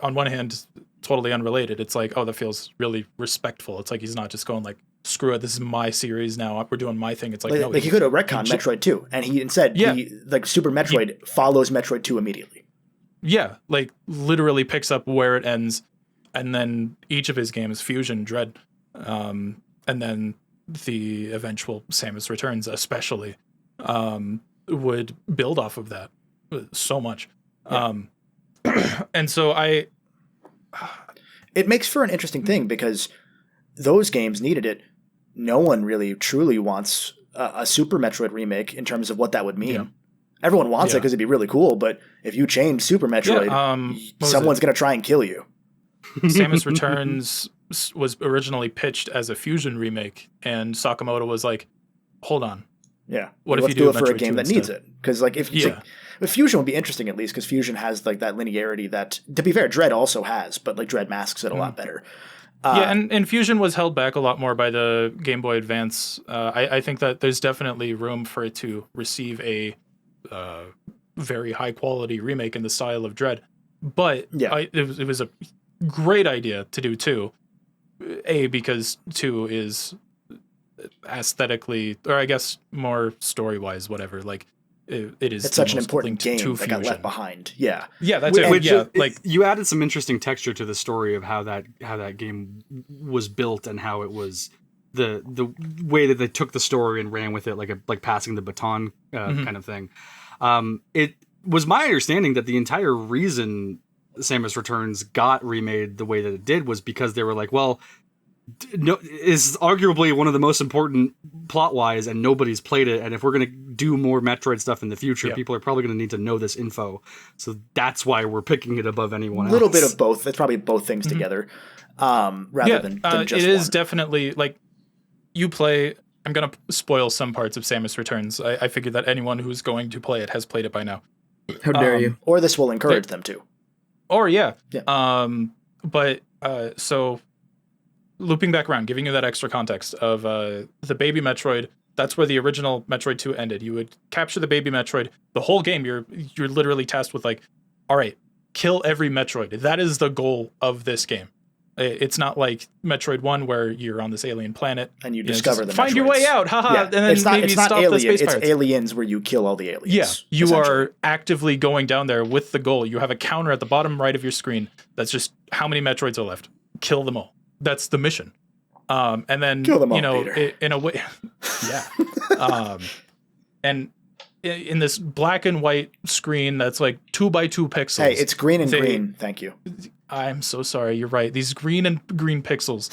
on one hand, totally unrelated. It's like, oh, that feels really respectful. It's like he's not just going like, screw it, this is my series now, we're doing my thing. It's like, no. Like he could have retconned Metroid 2. And he instead, Super Metroid follows Metroid 2 immediately. Yeah, like literally picks up where it ends. And then each of his games, Fusion, Dread, and then the eventual Samus Returns especially, would build off of that so much. And so it makes for an interesting thing, because those games needed it. No one really truly wants a Super Metroid remake in terms of what that would mean. Everyone wants it because it'd be really cool, but if you change Super Metroid, someone's going to try and kill you. Samus Returns was originally pitched as a Fusion remake, and Sakamoto was like, "Hold on, Yeah. what if Let's you do it for a Metroid game 2 that needs instead?" it? Because like if Fusion would be interesting at least because Fusion has like that linearity that, to be fair, Dread also has, but like Dread masks it a lot better. Yeah, and Fusion was held back a lot more by the Game Boy Advance. I think that there's definitely room for it to receive a very high quality remake in the style of Dread, but it was a great idea to do 2. Because 2 is aesthetically, or I guess more story wise, whatever. Like it is. It's such an important game that got left behind. Yeah, that's it. Like you added some interesting texture to the story of how that game was built and how it was the way that they took the story and ran with it, like passing the baton kind of thing. It was my understanding that the entire reason Samus Returns got remade the way that it did was because they were like, well, no, is arguably one of the most important plot-wise, and nobody's played it. And if we're going to do more Metroid stuff in the future, people are probably going to need to know this info. So that's why we're picking it above anyone else. A little bit of both. It's probably both things together, rather than just it is one. definitely like you play. I'm going to spoil some parts of Samus Returns. I figured that anyone who's going to play it has played it by now. How dare you? Or this will encourage them to. Or so looping back around, giving you that extra context of the baby Metroid, that's where the original Metroid 2 ended. You would capture the baby Metroid. The whole game, you're literally tasked with like, all right, kill every Metroid. That is the goal of this game. It's not like Metroid 1 where you're on this alien planet and you discover the find Metroids. your way out, haha, Yeah. and then maybe stop the space pirates. It's aliens where you kill all the aliens. Yeah, you are actively going down there with the goal. You have a counter at the bottom right of your screen that's just how many Metroids are left. Kill them all. That's the mission. And then kill them all, Peter. in a way, yeah. And in this black and white screen that's like 2x2 pixels. Hey, it's green and green. Thank you. I'm so sorry. You're right. These green and green pixels.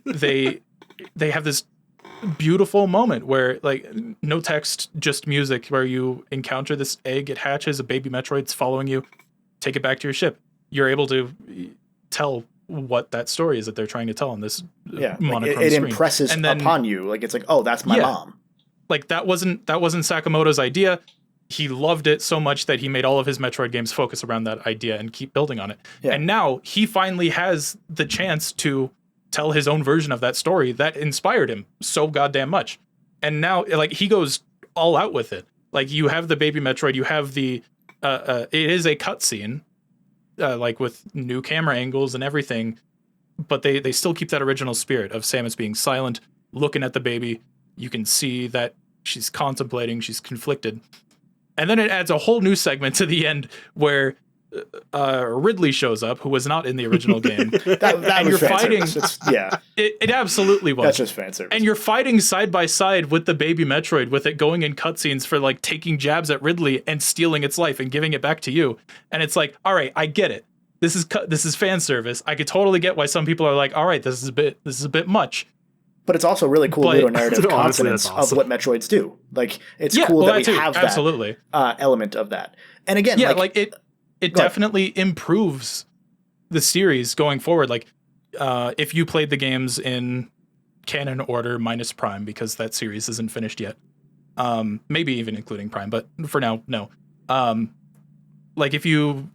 They have this beautiful moment where like no text, just music, where you encounter this egg, it hatches, a baby Metroid's following you, take it back to your ship. You're able to tell what that story is that they're trying to tell on this monochrome it screen. Impresses upon you. Like it's like, oh, that's my mom. Like that wasn't Sakamoto's idea. He loved it so much that he made all of his Metroid games focus around that idea and keep building on it. Yeah. And now he finally has the chance to tell his own version of that story that inspired him so goddamn much. And now like he goes all out with it. Like you have the baby Metroid, you have the it is a cutscene, like with new camera angles and everything, but they still keep that original spirit of Samus being silent, looking at the baby. You can see that she's contemplating, she's conflicted. And then it adds a whole new segment to the end where Ridley shows up, who was not in the original game. that and was you're fighting. It absolutely was. That's just fan service. And you're fighting side by side with the baby Metroid, with it going in cutscenes for like taking jabs at Ridley and stealing its life and giving it back to you. And it's like, all right, I get it. This is fan service. I could totally get why some people are like, all right, this is a bit much. But it's also really cool little narrative confidence of what Metroids do. Like it's cool that we have that element of that. And again, it definitely improves the series going forward. Like if you played the games in canon order minus Prime, because that series isn't finished yet. Maybe even including Prime, but for now, no. Like if you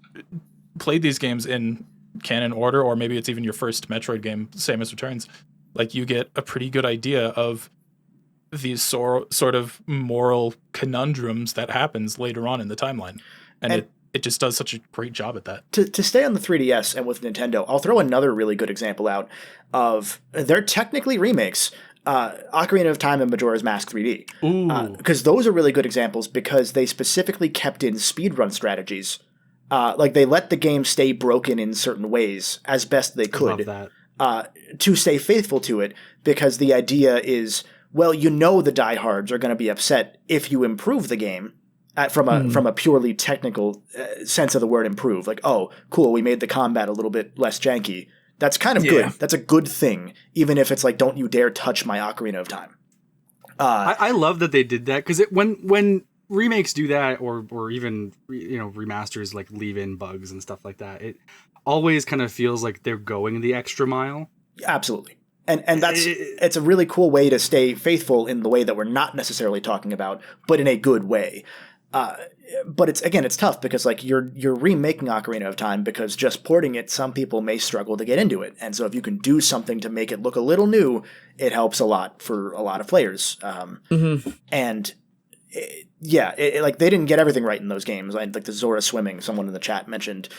played these games in canon order, or maybe it's even your first Metroid game, Samus Returns, like you get a pretty good idea of these sort of moral conundrums that happens later on in the timeline. And it just does such a great job at that. To stay on the 3DS and with Nintendo, I'll throw another really good example out of, they're technically remakes, Ocarina of Time and Majora's Mask 3D. Because those are really good examples because they specifically kept in speedrun strategies. Like they let the game stay broken in certain ways as best they could. I love that. To stay faithful to it, because the idea is, well, you know the diehards are going to be upset if you improve the game from a purely technical sense of the word improve. Like, oh, cool, we made the combat a little bit less janky. That's kind of good. That's a good thing, even if it's like, don't you dare touch my Ocarina of Time. I love that they did that, because when remakes do that, or even remasters like leave in bugs and stuff like that, always kind of feels like they're going the extra mile. Absolutely. And it's a really cool way to stay faithful in the way that we're not necessarily talking about, but in a good way. But it's tough because like you're remaking Ocarina of Time, because just porting it, some people may struggle to get into it. And so if you can do something to make it look a little new, it helps a lot for a lot of players. And like they didn't get everything right in those games. Like the Zora swimming, someone in the chat mentioned,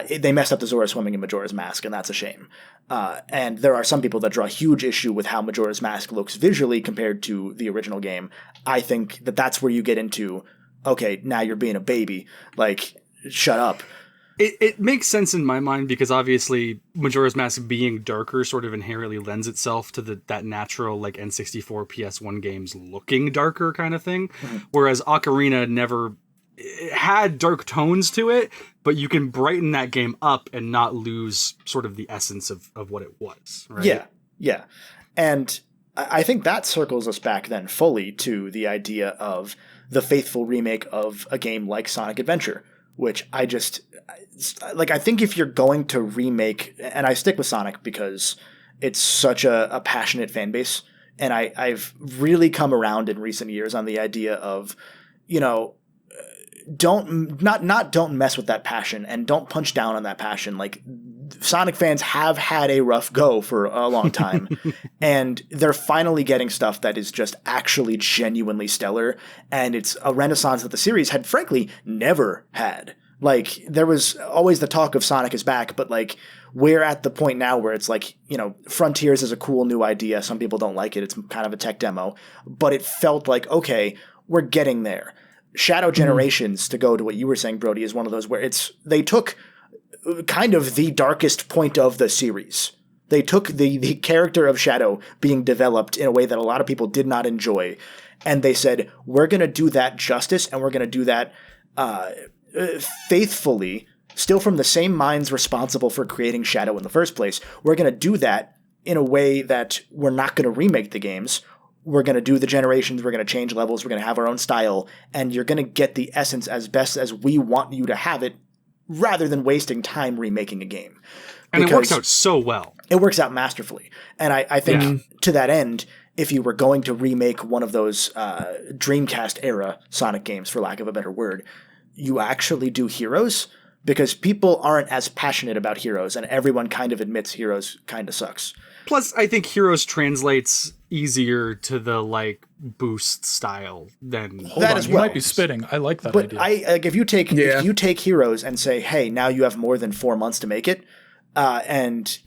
they messed up the Zora swimming in Majora's Mask, and that's a shame. And there are some people that draw huge issue with how Majora's Mask looks visually compared to the original game. I think that's where you get into, okay, now you're being a baby. Like, shut up. It makes sense in my mind because obviously Majora's Mask being darker sort of inherently lends itself to that natural like N64 PS1 games looking darker kind of thing. Whereas Ocarina never had dark tones to it, but you can brighten that game up and not lose sort of the essence of what it was. Right? Yeah. And I think that circles us back then fully to the idea of the faithful remake of a game like Sonic Adventure, which I think if you're going to remake, and I stick with Sonic because it's such a passionate fan base, and I've really come around in recent years on the idea of, don't mess with that passion and don't punch down on that passion. Like, Sonic fans have had a rough go for a long time, and they're finally getting stuff that is just actually genuinely stellar, and it's a renaissance that the series had frankly never had. Like, there was always the talk of Sonic is back, but like, we're at the point now where it's like, Frontiers is a cool new idea. Some people don't like it. It's kind of a tech demo, but it felt like, okay, we're getting there. Shadow Generations, to go to what you were saying, Brody, is one of those where they took kind of the darkest point of the series. They took the character of Shadow being developed in a way that a lot of people did not enjoy, and they said, we're going to do that justice, and we're going to do that faithfully, still from the same minds responsible for creating Shadow in the first place. We're going to do that in a way that we're not going to remake the games. We're going to do the generations, we're going to change levels, we're going to have our own style, and you're going to get the essence as best as we want you to have it, rather than wasting time remaking a game. And it works out so well. It works out masterfully. And I think to that end, if you were going to remake one of those Dreamcast-era Sonic games, for lack of a better word, you actually do Heroes, because people aren't as passionate about Heroes, and everyone kind of admits Heroes kind of sucks. Plus, I think Heroes translates easier to the like boost style than that as well. You might be spitting. I like that but idea. If you take Heroes and say, hey, now you have more than 4 months to make it, and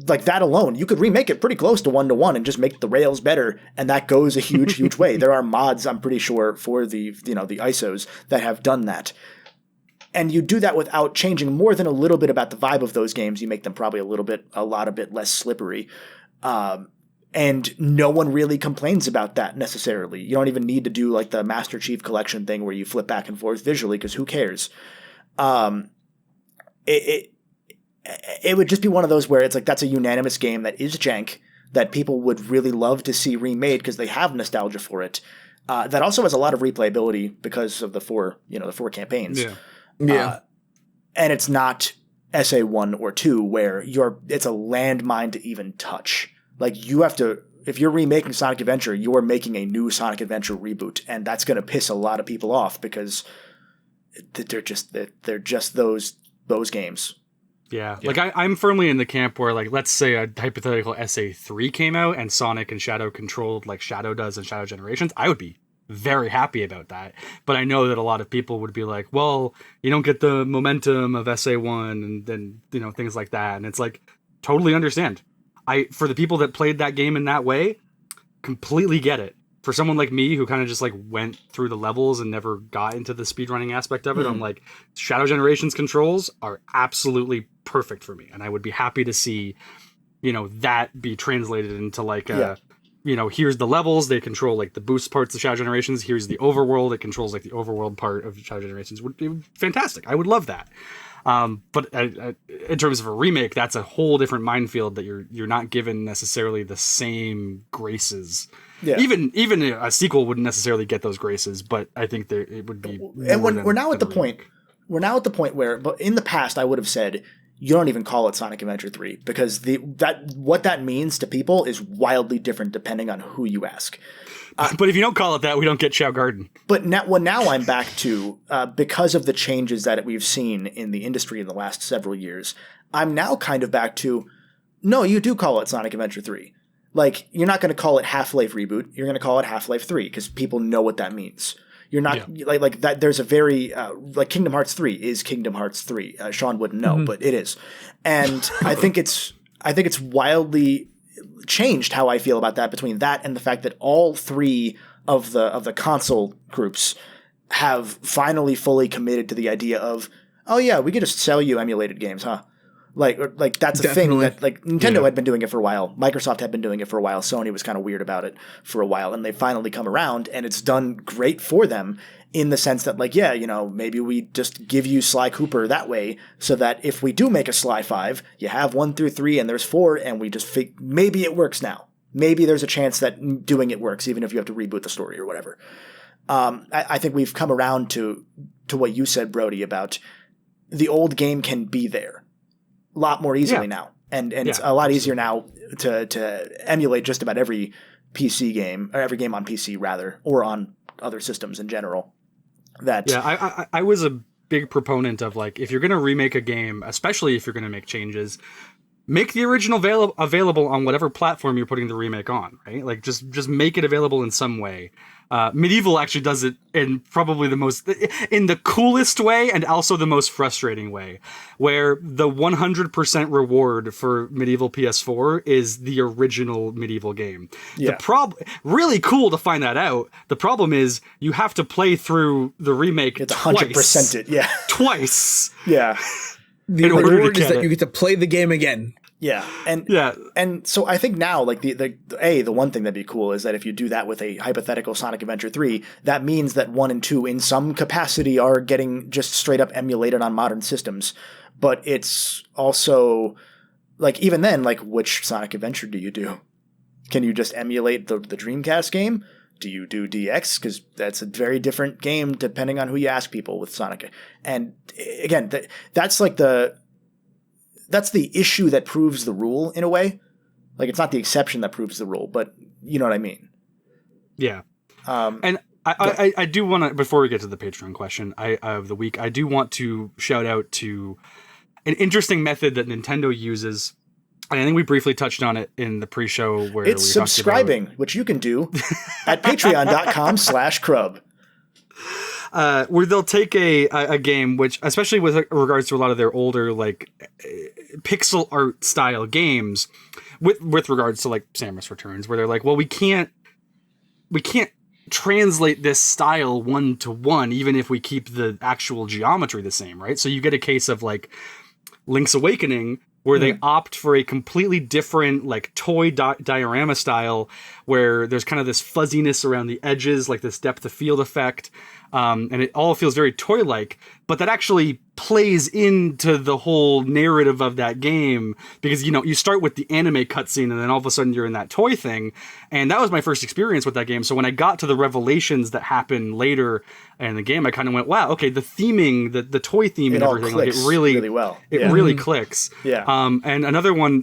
like that alone, you could remake it pretty close to 1-to-1 and just make the rails better, and that goes a huge way. There are mods, I'm pretty sure, for the the ISOs that have done that. And you do that without changing more than a little bit about the vibe of those games. You make them probably a lot less slippery. And no one really complains about that necessarily. You don't even need to do like the Master Chief Collection thing where you flip back and forth visually, because who cares? It would just be one of those where it's like, that's a unanimous game that is jank, that people would really love to see remade because they have nostalgia for it. That also has a lot of replayability because of the four campaigns. Yeah. And it's not SA1 or 2 where it's a landmine to even touch. Like, you have to, if you're remaking Sonic Adventure, you're making a new Sonic Adventure reboot, and that's going to piss a lot of people off because they're just those games. Yeah. Like I'm firmly in the camp where, like, let's say a hypothetical SA3 came out and Sonic and Shadow controlled like Shadow does in Shadow Generations, I would be very happy about that. But I know that a lot of people would be like, well, you don't get the momentum of SA1 and then, things like that. And it's like, totally understand. For the people that played that game in that way, completely get it. For someone like me who kind of just like went through the levels and never got into the speedrunning aspect of it, I'm like, Shadow Generations controls are absolutely perfect for me. And I would be happy to see, that be translated into like here's the levels, they control like the boost parts of Shadow Generations, here's the overworld, it controls like the overworld part of Shadow Generations. Would be fantastic. I would love that. But in terms of a remake, that's a whole different minefield that you're not given necessarily the same graces. Yeah. Even a sequel wouldn't necessarily get those graces, but I think it would be. And we're now at the point where, but in the past, I would have said, you don't even call it Sonic Adventure 3 because what that means to people is wildly different depending on who you ask. But if you don't call it that, we don't get Chow Garden. But now I'm back to, because of the changes that we've seen in the industry in the last several years, I'm now kind of back to, no, you do call it Sonic Adventure 3. Like, you're not going to call it Half-Life Reboot. You're going to call it Half-Life 3 because people know what that means. You're not like that. There's a very like Kingdom Hearts 3 is Kingdom Hearts 3. Sean wouldn't know, but it is. And I think it's wildly changed how I feel about that between that and the fact that all three of the console groups have finally fully committed to the idea of, oh yeah, we could just sell you emulated games, huh? Like that's a thing that like Nintendo had been doing it for a while. Microsoft had been doing it for a while. Sony was kind of weird about it for a while, and they finally come around, and it's done great for them in the sense that like, yeah, you know, maybe we just give you Sly Cooper that way so that if we do make a Sly 5, you have 1 through 3 and there's 4, and we just maybe it works now. Maybe there's a chance that doing it works, even if you have to reboot the story or whatever. I think we've come around to what you said, Brody, about the old game can be there a lot more easily now. And it's a lot easier now to emulate just about every PC game, or every game on PC rather, or on other systems in general. I was a big proponent of like, if you're going to remake a game, especially if you're going to make changes, make the original available on whatever platform you're putting the remake on, right? Like just make it available in some way. Medieval actually does it in probably in the coolest way and also the most frustrating way, where the 100% reward for Medieval PS4 is the original Medieval game. Yeah. Really cool to find that out. The problem is you have to play through the remake it's 100% it, yeah. Twice. Yeah. The reward is that you get to play the game again. Yeah. And so I think now, like the one thing that'd be cool is that if you do that with a hypothetical Sonic Adventure 3, that means that 1 and 2 in some capacity are getting just straight up emulated on modern systems. But it's also like, even then, like, which Sonic Adventure do you do? Can you just emulate the Dreamcast game? Do you do DX? Because that's a very different game depending on who you ask people with Sonic. And again, that's the issue that proves the rule in a way. Like, it's not the exception that proves the rule, but you know what I mean? Yeah. And I do want to, before we get to the Patreon question of the week, I do want to shout out to an interesting method that Nintendo uses. And I think we briefly touched on it in the pre-show where it's subscribing, which you can do at patreon.com/crub. Where they'll take a game, which, especially with regards to a lot of their older, like, pixel art style games, with regards to, like, Samus Returns, where they're like, well, we can't translate this style 1-to-1, even if we keep the actual geometry the same, right? So you get a case of, like, Link's Awakening, where they opt for a completely different, like, toy diorama style, where there's kind of this fuzziness around the edges, like this depth of field effect, and it all feels very toy-like, but that actually plays into the whole narrative of that game, because, you know, you start with the anime cutscene, and then all of a sudden you're in that toy thing, and that was my first experience with that game. So when I got to the revelations that happen later in the game, I kind of went, wow, okay, the theming, the toy theme and everything, like, it really well. It really clicks. Yeah. And another one,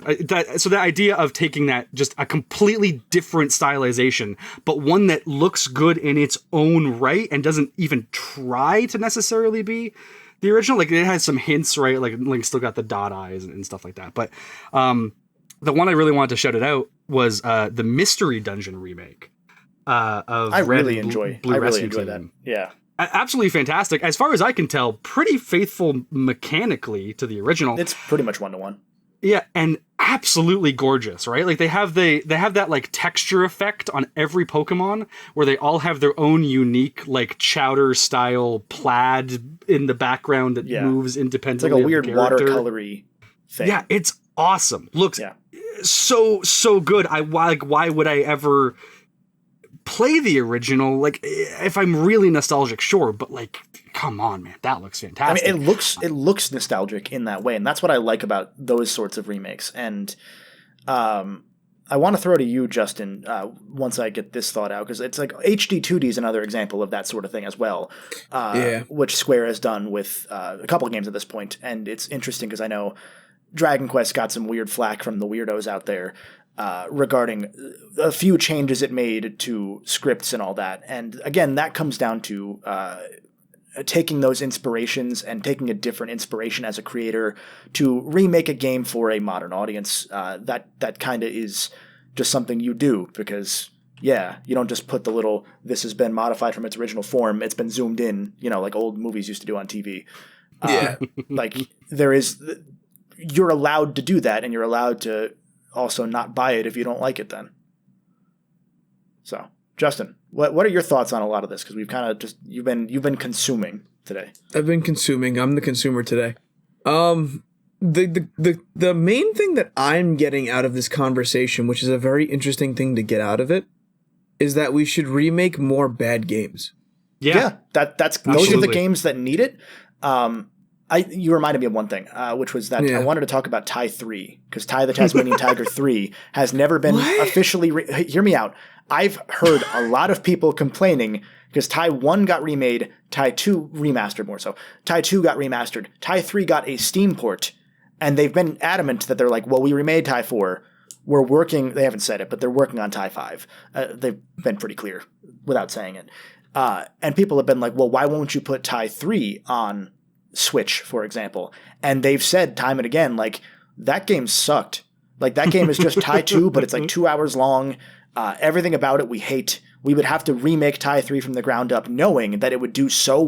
so the idea of taking that, just a completely different stylization, but one that looks good in its own right and doesn't even try to necessarily be the original. Like, it has some hints, right? Like, Link still got the dot eyes and stuff like that. But the one I really wanted to shout it out was the Mystery Dungeon remake of I really enjoy that. Yeah. Absolutely fantastic. As far as I can tell, pretty faithful mechanically to the original. It's pretty much 1-to-1. Yeah, and absolutely gorgeous, right? Like, they have that, like, texture effect on every Pokemon, where they all have their own unique, like, chowder style plaid in the background that moves independently. It's like a weird watercolory thing. Yeah, it's awesome. Looks so good. Why would I ever play the original? Like, if I'm really nostalgic, sure, but, like, come on, man, that looks fantastic. I mean, it looks nostalgic in that way, and that's what I like about those sorts of remakes. And I want to throw to you, Justin, once I get this thought out, because it's like HD 2D is another example of that sort of thing as well, which Square has done with a couple of games at this point. And it's interesting because I know Dragon Quest got some weird flack from the weirdos out there regarding a few changes it made to scripts and all that. And again, that comes down to taking those inspirations and taking a different inspiration as a creator to remake a game for a modern audience. That kind of is just something you do because, yeah, you don't just put the little, this has been modified from its original form. It's been zoomed in, like old movies used to do on TV. Like you're allowed to do that, and you're allowed to also not buy it if you don't like it then. So, Justin, what are your thoughts on a lot of this? Because we've kind of just you've been consuming today. I've been consuming. I'm the consumer today. The main thing that I'm getting out of this conversation, which is a very interesting thing to get out of it, is that we should remake more bad games. Yeah, those are the games that need it. You reminded me of one thing, which was that I wanted to talk about Ty 3, because Ty the Tasmanian Tiger 3 has never been officially hear me out. I've heard a lot of people complaining because Ty 1 got remade, Ty 2 remastered more so. Ty 2 got remastered. Ty 3 got a Steam port, and they've been adamant that they're like, well, we remade Ty 4. We're working, they haven't said it, but they're working on Ty 5. They've been pretty clear without saying it. And people have been like, well, why won't you put Ty 3 on Switch, for example? And they've said time and again, like, that game sucked. Like, that game is just Ty 2, but it's like 2 hours long. Everything about it we hate. We would have to remake Ty 3 from the ground up, knowing that it would do so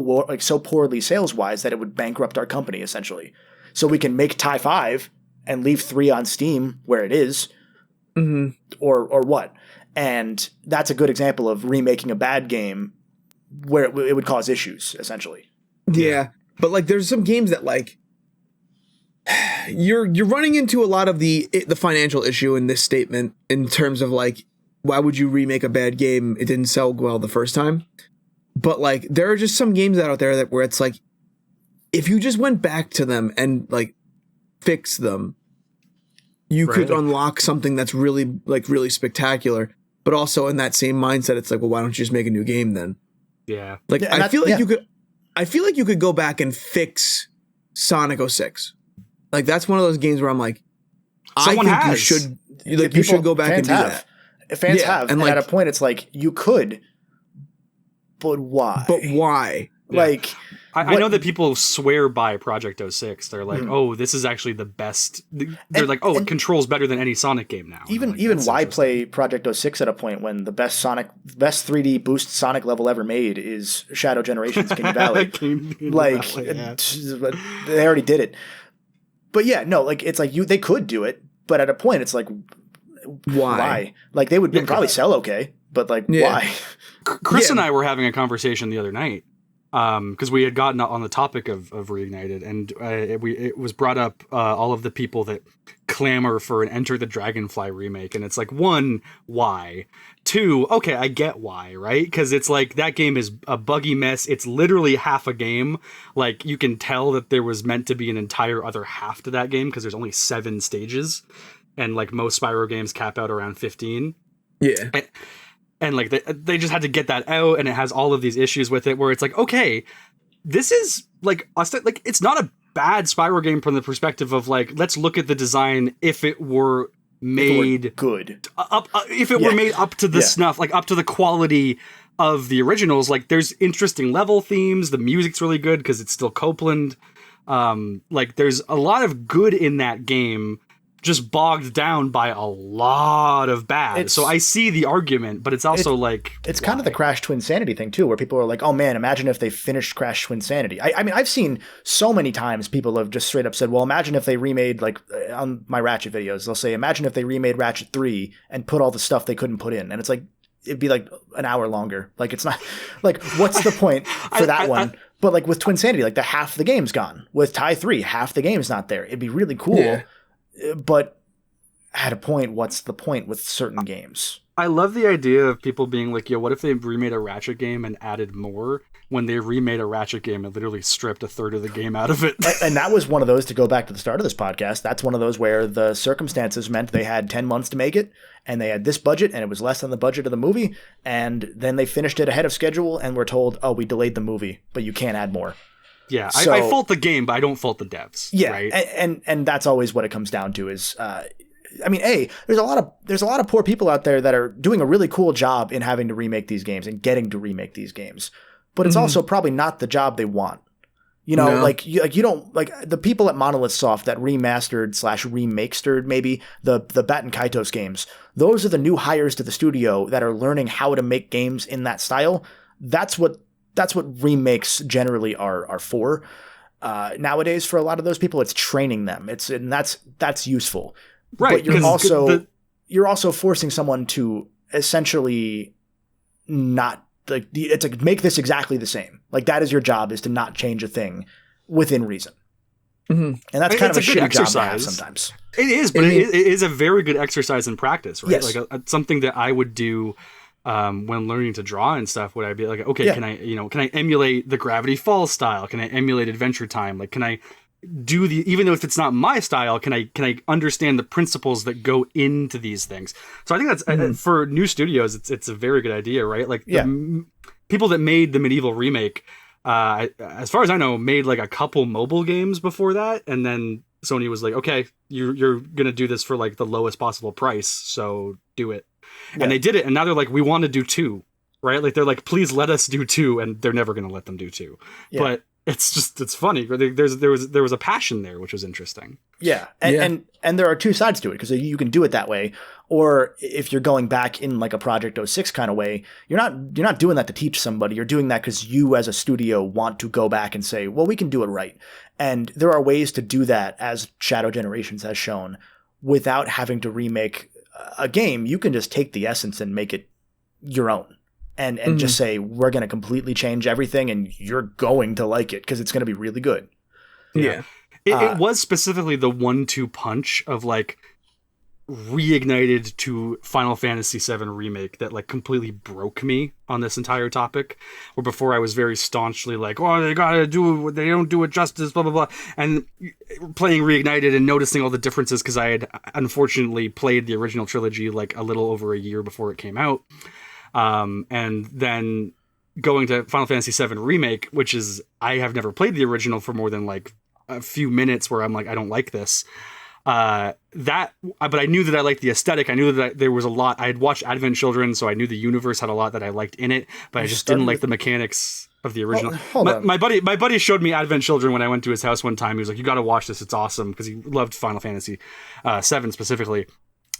poorly sales-wise that it would bankrupt our company, essentially. So we can make Ty 5 and leave 3 on Steam where it is, or what. And that's a good example of remaking a bad game where it would cause issues, essentially. Yeah, but like there's some games that like you're running into a lot of the financial issue in this statement in terms of like, why would you remake a bad game? It didn't sell well the first time. But like there are just some games out there that where it's like, if you just went back to them and like fix them, you could unlock something that's really spectacular. But also in that same mindset, it's like, well, why don't you just make a new game then? Yeah. Like I feel like you could go back and fix Sonic 06. Like that's one of those games where I'm like, you should go back and do that. Fans have, and like, at a point, it's like you could, but why? Like, I know that people swear by Project 06. They're like, oh, this is actually the best. They're like, oh, it controls better than any Sonic game now. Even why play Project 06 at a point when the best 3D boost Sonic level ever made is Shadow Generations King Valley. They already did it. But yeah, no, like it's like they could do it, but at a point, it's like, why? Like they would probably sell okay, but like why? Chris and I were having a conversation the other night because we had gotten on the topic of Reignited, and it was brought up all of the people that clamor for an Enter the Dragonfly remake, and it's like, one, why? Two, okay, I get why, right? Because it's like that game is a buggy mess. It's literally half a game. Like you can tell that there was meant to be an entire other half to that game because there's only 7 stages. And like most Spyro games cap out around 15. Yeah. And like they just had to get that out, and it has all of these issues with it where it's like, okay, this is like it's not a bad Spyro game from the perspective of like, let's look at the design if it were made good. If it were made up to the snuff, like up to the quality of the originals. Like there's interesting level themes, the music's really good because it's still Copeland. Like there's a lot of good in that game, just bogged down by a lot of bad. So I see the argument, but it's also it's kind of the Crash Twinsanity thing too, where people are like, oh man, imagine if they finished Crash Twinsanity. I mean, I've seen so many times people have just straight up said, well, imagine if they remade, like on my Ratchet videos, they'll say, imagine if they remade Ratchet 3 and put all the stuff they couldn't put in. And it's like, it'd be like an hour longer. Like it's not like, what's the point for that one? But like with Twinsanity, like half the game's gone. With Ty 3, half the game's not there. It'd be really cool. Yeah. But at a point, what's the point with certain games? I love the idea of people being like, yo, what if they remade a Ratchet game and added more? When they remade a Ratchet game and literally stripped a third of the game out of it. And that was one of those, to go back to the start of this podcast, that's one of those where the circumstances meant they had 10 months to make it, and they had this budget, and it was less than the budget of the movie, and then they finished it ahead of schedule and were told, oh, we delayed the movie, but you can't add more. Yeah, So, I fault the game, but I don't fault the devs. yeah, right? and that's always what it comes down to is, I mean, there's a lot of poor people out there that are doing a really cool job in having to remake these games and getting to remake these games, but it's also probably not the job they want. You know, like you don't like the people at Monolith Soft that remastered/remakestered maybe the Batten Kaitos games. Those are the new hires to the studio that are learning how to make games in that style. That's what remakes generally are for. Nowadays, for a lot of those people, it's training them. And that's useful. Right. But you're also forcing someone to essentially not. Like it's like make this exactly the same. Like that is your job, is to not change a thing within reason. And that's kind of a shitty job to have sometimes. It is, but it is a very good exercise in practice, right? Yes. Like something that I would do when learning to draw and stuff. Would I be like, okay, can I emulate the Gravity Falls style? Can I emulate Adventure Time? Like, can I do even though if it's not my style, can I understand the principles that go into these things? So I think that's for new studios, it's a very good idea, right? Like the people that made the Medieval remake, as far as I know, made like a couple mobile games before that, and then Sony was like, okay, you're gonna do this for like the lowest possible price, so do it. And they did it, and now they're like, we want to do 2, right? Like they're like, please let us do 2, and they're never gonna let them do 2. But it's funny. There was a passion there, which was interesting. Yeah. And there are two sides to it, because you can do it that way, or if you're going back in like a Project 06 kind of way, you're not doing that to teach somebody. You're doing that because you as a studio want to go back and say, well, we can do it right. And there are ways to do that, as Shadow Generations has shown, without having to remake a game. You can just take the essence and make it your own. And just say, we're going to completely change everything, and you're going to like it because it's going to be really good. Yeah. It was specifically the 1-2 punch of like Reignited to Final Fantasy VII Remake that like completely broke me on this entire topic. Where before I was very staunchly like, oh, they don't do it justice, blah, blah, blah. And playing Reignited and noticing all the differences, because I had unfortunately played the original trilogy like a little over a year before it came out. And then going to Final Fantasy VII Remake, which is, I have never played the original for more than like a few minutes, where I'm like, I don't like this. But I knew that I liked the aesthetic. I knew that there was a lot. I had watched Advent Children, so I knew the universe had a lot that I liked in it, but I just didn't like the mechanics of the original. Hold on. My buddy showed me Advent Children when I went to his house one time. He was like, you got to watch this. It's awesome, because he loved Final Fantasy VII specifically.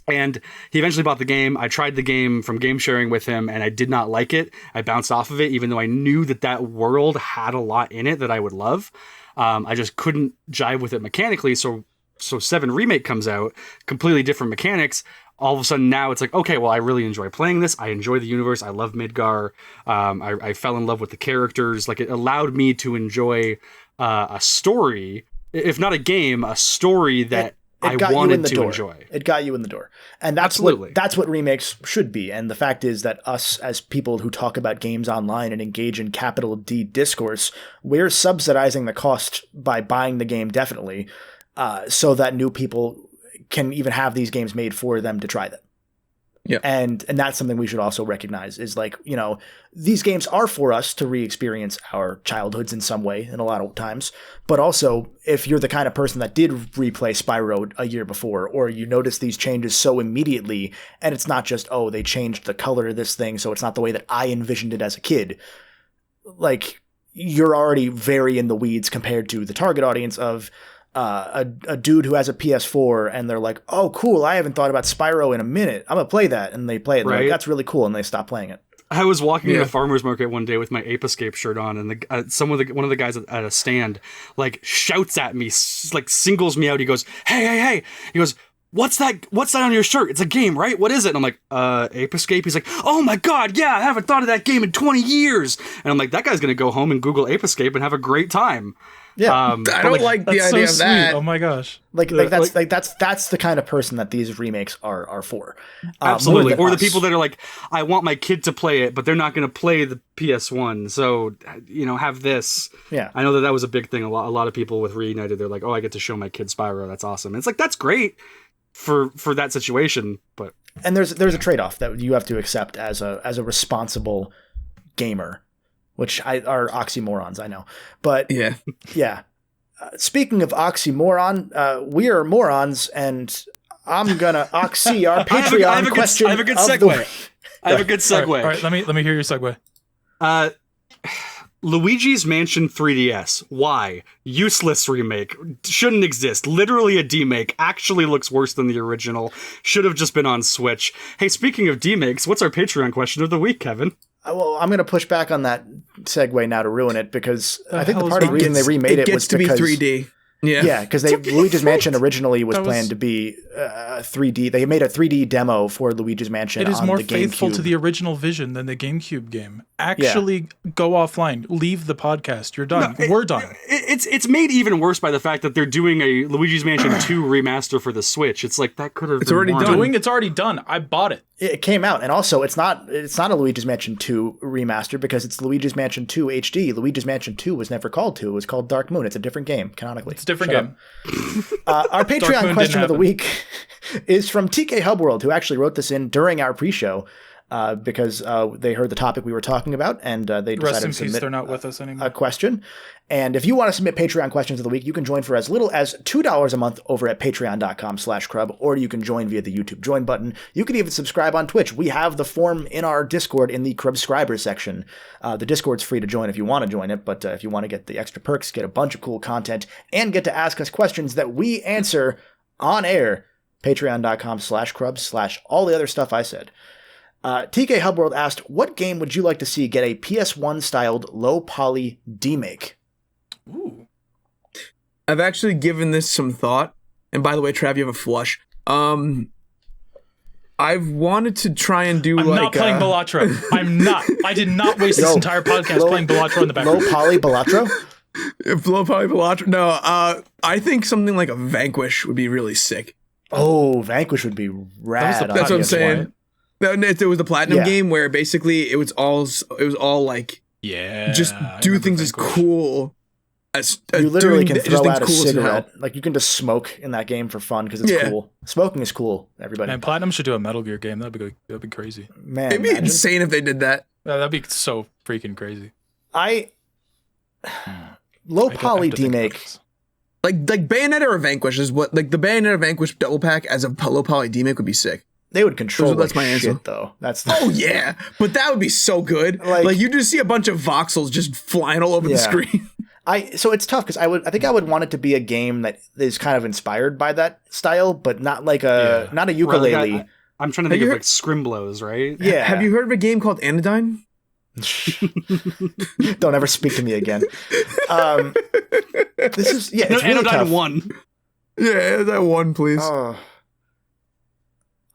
And he eventually bought the game. I tried the game from game sharing with him, and I did not like it. I bounced off of it, even though I knew that world had a lot in it that I would love. I just couldn't jive with it mechanically. So 7 Remake comes out, completely different mechanics. All of a sudden now it's like, okay, well, I really enjoy playing this. I enjoy the universe. I love Midgar. I fell in love with the characters. Like, it allowed me to enjoy a story, if not a game, a story that I wanted to enjoy. It got you in the door. And that's what remakes should be. And the fact is that us, as people who talk about games online and engage in capital D discourse, we're subsidizing the cost by buying the game, definitely, so that new people can even have these games made for them to try them. Yeah. And that's something we should also recognize, is like, you know, these games are for us to re-experience our childhoods in some way, in a lot of times. But also, if you're the kind of person that did replay Spyro a year before, or you notice these changes so immediately, and it's not just, oh, they changed the color of this thing, so it's not the way that I envisioned it as a kid. Like, you're already very in the weeds compared to the target audience of a dude who has a PS4, and they're like, oh, cool, I haven't thought about Spyro in a minute. I'm going to play that. And they play it, and they're like, that's really cool, and they stop playing it. I was walking in a farmer's market one day with my Ape Escape shirt on, and one of the guys at a stand like shouts at me, like singles me out. He goes, hey. He goes, what's that on your shirt? It's a game, right? What is it? And I'm like, Ape Escape. He's like, oh my God, yeah, I haven't thought of that game in 20 years. And I'm like, that guy's going to go home and Google Ape Escape and have a great time. Yeah, I don't like the idea of that. Oh my gosh! That's the kind of person that these remakes are for. Absolutely, or the people that are like, I want my kid to play it, but they're not going to play the PS1, so have this. Yeah, I know that was a big thing. A lot of people with Reignited, they're like, oh, I get to show my kid Spyro. That's awesome. And it's like, that's great for that situation, but there's a trade off that you have to accept as a responsible gamer. which are oxymorons, I know. But Yeah. yeah. Speaking of oxymoron, we are morons, and I'm gonna oxy our Patreon question. I have a good of the segue. week. I have a good segue. All right, let me hear your segue. Luigi's Mansion 3DS. Why? Useless remake. Shouldn't exist. Literally a demake. Actually looks worse than the original. Should have just been on Switch. Hey, speaking of demakes, what's our Patreon question of the week, Kevin? Well, I'm going to push back on that segue now to ruin it, because I think the hell part is of the reason they remade it was to because be 3D. Yeah. because Luigi's Mansion originally was That was- planned to be 3D. They made a 3D demo for Luigi's Mansion. It is on more the faithful GameCube. to the original vision than the GameCube game. Actually, go offline. Leave the podcast. You're done. We're done. It's made even worse by the fact that they're doing a Luigi's Mansion 2 remaster for the Switch. It's like that could have been already one. done. It's already done. I bought it. It came out, and also it's not a Luigi's Mansion 2 remaster because it's Luigi's Mansion 2 HD. Luigi's Mansion 2 was never called 2; it was called Dark Moon. It's a different game canonically. It's a different Shut game. up. Our Moon Patreon didn't question of the happen. week is from TK Hubworld, who actually wrote this in during our pre-show because they heard the topic we were talking about, and they decided Rest in to peace. submit They're not with us anymore. a question. And if you want to submit Patreon questions of the week, you can join for as little as $2 a month over at patreon.com/crub, or you can join via the YouTube join button. You can even subscribe on Twitch. We have the form in our Discord in the Crubscriber section. The Discord's free to join if you want to join it, but if you want to get the extra perks, get a bunch of cool content, and get to ask us questions that we answer on air, patreon.com/crub/ all the other stuff I said. TK Hubworld asked, what game would you like to see get a PS1-styled low-poly demake? Ooh. I've actually given this some thought. And by the way, Trav, you have a flush. I've wanted to try and do I'm like not playing Balatro. I'm not. I did not waste this entire podcast playing Balatro in the background. Low-poly Balatro? low poly Balatro. No, I think something like a Vanquish would be really sick. Oh, Vanquish would be rad. the That's what I'm on PS1. saying. It was the platinum Yeah. game where basically it was all like Yeah. just I do remember things as Vanquish. cool as You literally can just throw things out a cool as hell. cigarette. Like, you can just smoke in that game for fun because it's Yeah. cool. Smoking is cool, everybody. Man, Platinum should do a Metal Gear game. That'd be crazy. Man, It'd be imagine. insane if they did that. That'd be so freaking crazy. Low-poly I have to think about demake. this. Like Bayonetta or Vanquish is what like the Bayonetta Vanquish double pack as a low poly demake would be sick. They would control That's like my answer. shit, though. That's the, Oh yeah, but that would be so good. Like- Like you just see a bunch of voxels just flying all over the Yeah. screen. So it's tough because I think I would want it to be a game that is kind of inspired by that style, but not like not a Right, like, ukulele. I'm trying to Have think you of heard- like Scrimblows, right? Yeah. Have you heard of a game called Anodyne? Don't ever speak to me again. This is No, it's really Anodyne tough. 1. Yeah, that one, please. Oh.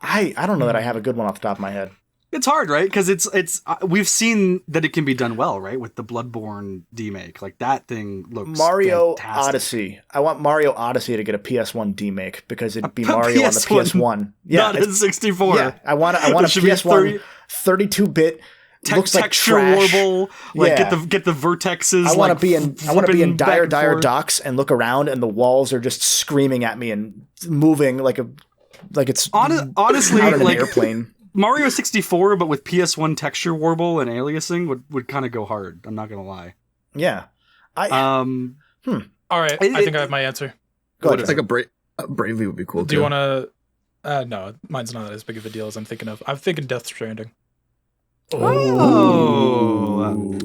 I don't know that I have a good one off the top of my head. It's hard, right? Because it's we've seen that it can be done well, right? With the Bloodborne demake, like that thing looks Mario fantastic. Odyssey. I want Mario Odyssey to get a PS1 demake because it'd be Mario on the PS1, PS1. Yeah, not in 64. yeah. I want a There should be PS1 32-bit. Looks like texture trash. warble. Like Yeah. get the vertexes. I want like, to be in flipping back dire and dire forth. docks and look around and the walls are just screaming at me and moving like it's Honestly, out of an like airplane. Mario 64, but with PS1 texture warble and aliasing would kind of go hard. I'm not gonna lie. Yeah. All right. It- I think I have my answer. Go ahead. It's like a Bravely would be cool. Do you want to? No, mine's not as big of a deal as I'm thinking of. I'm thinking Death Stranding. Oh,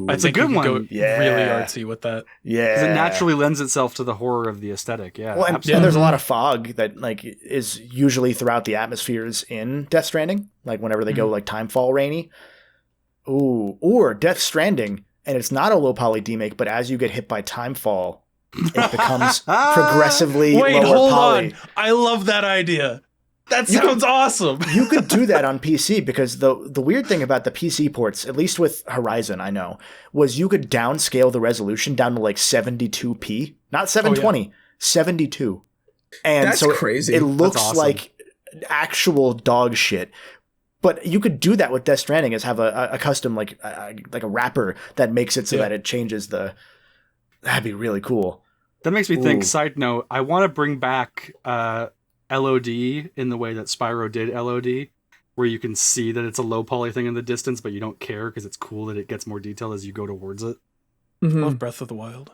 I that's a think you good could one. go Yeah. really artsy with that. Yeah. Because it naturally lends itself to the horror of the aesthetic. Yeah, Well, and absolutely. there's a lot of fog that like is usually throughout the atmospheres in Death Stranding, like whenever they go like timefall rainy. Ooh, or Death Stranding, and it's not a low poly demake, but as you get hit by timefall, it becomes progressively Wait, lower hold poly. on. I love that idea. That sounds awesome. You could do that on PC because the weird thing about the PC ports, at least with Horizon, I know, was you could downscale the resolution down to like 72p, not 720, 72. And That's so crazy. It looks awesome. like actual dog shit. But you could do that with Death Stranding, is have a custom like a wrapper that makes it so that it changes the. That'd be really cool. That makes me think. Ooh. Side note: I want to bring back LOD in the way that Spyro did LOD, where you can see that it's a low poly thing in the distance, but you don't care because it's cool that it gets more detail as you go towards it. Love Breath of the Wild.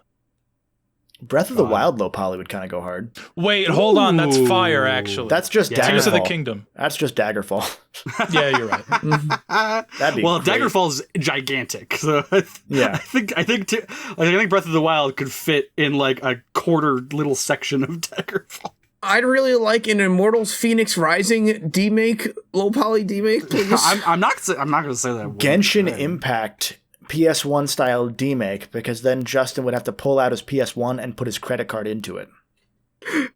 Breath of the Wild low poly would kind of go hard. Wait, hold on. That's Fire, actually. That's just Daggerfall. Tears of the Kingdom. That's just Daggerfall. Yeah, you're right. That'd be Well, great. Daggerfall's gigantic, so Yeah. I think Breath of the Wild could fit in like a quarter little section of Daggerfall. I'd really like an Immortals Phoenix Rising demake, low poly demake, please. I'm not going to say that. Genshin Impact PS1 style demake, because then Justin would have to pull out his PS1 and put his credit card into it.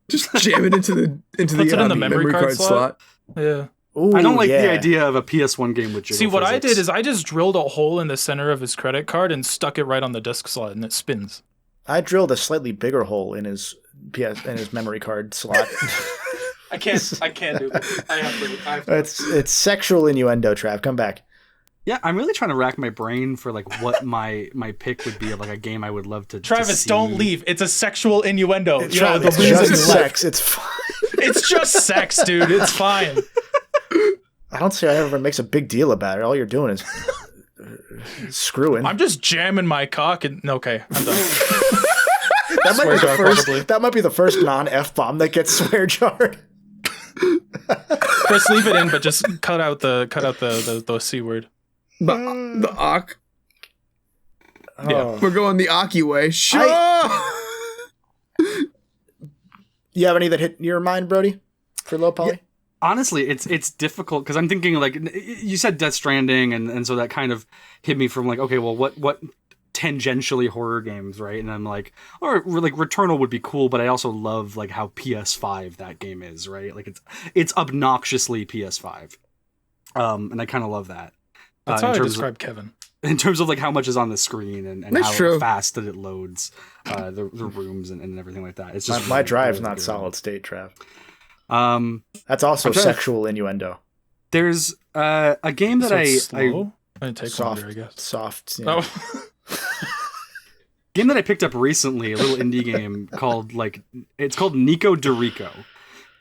Just jam it into the Puts it in the memory card slot. Yeah. Ooh, I don't like yeah. the idea of a PS1 game with jiggle See, what I physics. did is I just drilled a hole in the center of his credit card and stuck it right on the disk slot, and it spins. I drilled a slightly bigger hole in his memory card slot. I can't do it. I have to. It's sexual innuendo, Trav. Come back. Yeah, I'm really trying to rack my brain for like what my pick would be of like a game I would love to. Travis, see. don't leave. It's a sexual innuendo. You know, Trav, it's the reason just you left. sex. It's fine. It's just sex, dude. It's fine. I don't see how everyone makes a big deal about it. All you're doing is screwing. I'm just jamming my cock and okay, I'm done. that might be Swear jar, the first. probably. That might be the first non-F bomb that gets swear jarred. Chris, leave it in, but just cut out the C word. the Ak. Oh. We're going the Aki way. Sure. You have any that hit your mind, Brody, for low poly? Yeah. Honestly, it's difficult because I'm thinking like you said Death Stranding, and so that kind of hit me from like, okay, well, what tangentially horror games, right? And I'm like, or like Returnal would be cool, but I also love like how PS5 that game is, right? Like it's obnoxiously PS5, and I kind of love that. That's how I describe Kevin. In terms of like how much is on the screen and That's how true. fast that it loads the rooms and everything like that. It's just My really, drive's really not good. solid state, Trav. That's also I'm trying to- sexual innuendo. There's a game that So I it's slow? I take Soft, longer, I guess. soft. You know. Oh, game that I picked up recently, a little indie game called Nico Dorico,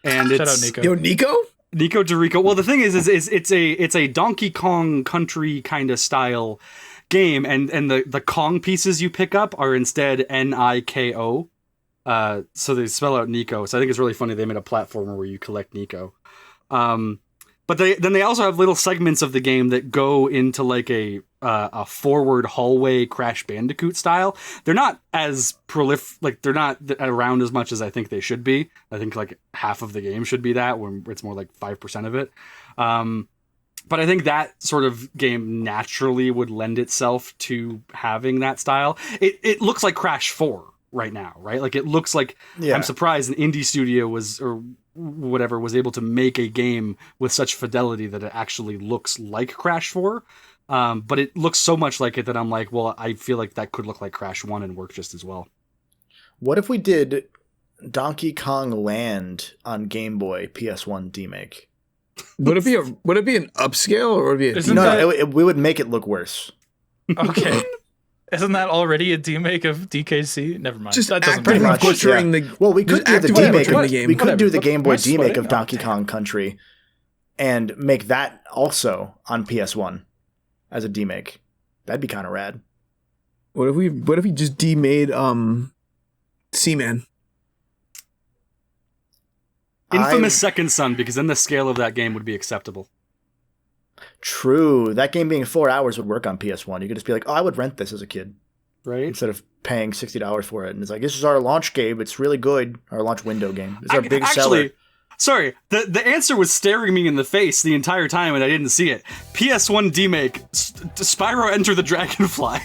and shout it's out Nico. Yo, Nico? Nico Dorico. Well, the thing is it's a Donkey Kong Country kind of style game, and the Kong pieces you pick up are instead Niko. So they spell out Nico. So I think it's really funny they made a platformer where you collect Nico. But they also have little segments of the game that go into like a forward hallway Crash Bandicoot style. They're not as they're not around as much as I think they should be. I think like half of the game should be that, when it's more like 5% of it. But I think that sort of game naturally would lend itself to having that style. It looks like Crash 4 right now, right? Like it looks like, Yeah. I'm surprised an indie studio was able to make a game with such fidelity that it actually looks like Crash 4. But it looks so much like it that I'm like, well, I feel like that could look like Crash 1 and work just as well. What if we did Donkey Kong Land on Game Boy PS1 demake? Would it be an upscale or would it be a Isn't No, that- we would make it look worse. Okay. Isn't that already a demake of DKC? Never mind. Just that doesn't actively pretty much, matter. butchering yeah. the Well, we could just do the actively demake. butchering the game. We could do the Whatever. Game Boy Am I sweating? demake of Oh, Donkey damn. Kong Country, and make that also on PS1 as a demake. That'd be kind of rad. What if we just demade Seaman? Infamous Second Son, because then the scale of that game would be acceptable. True. That game being 4 hours would work on PS1. You could just be like, oh, I would rent this as a kid Right? instead of paying $60 for it. And it's like, this is our launch game. It's really good. Our launch window game. It's our big seller. Sorry, the answer was staring me in the face the entire time and I didn't see it. PS1 demake, Spyro Enter the Dragonfly.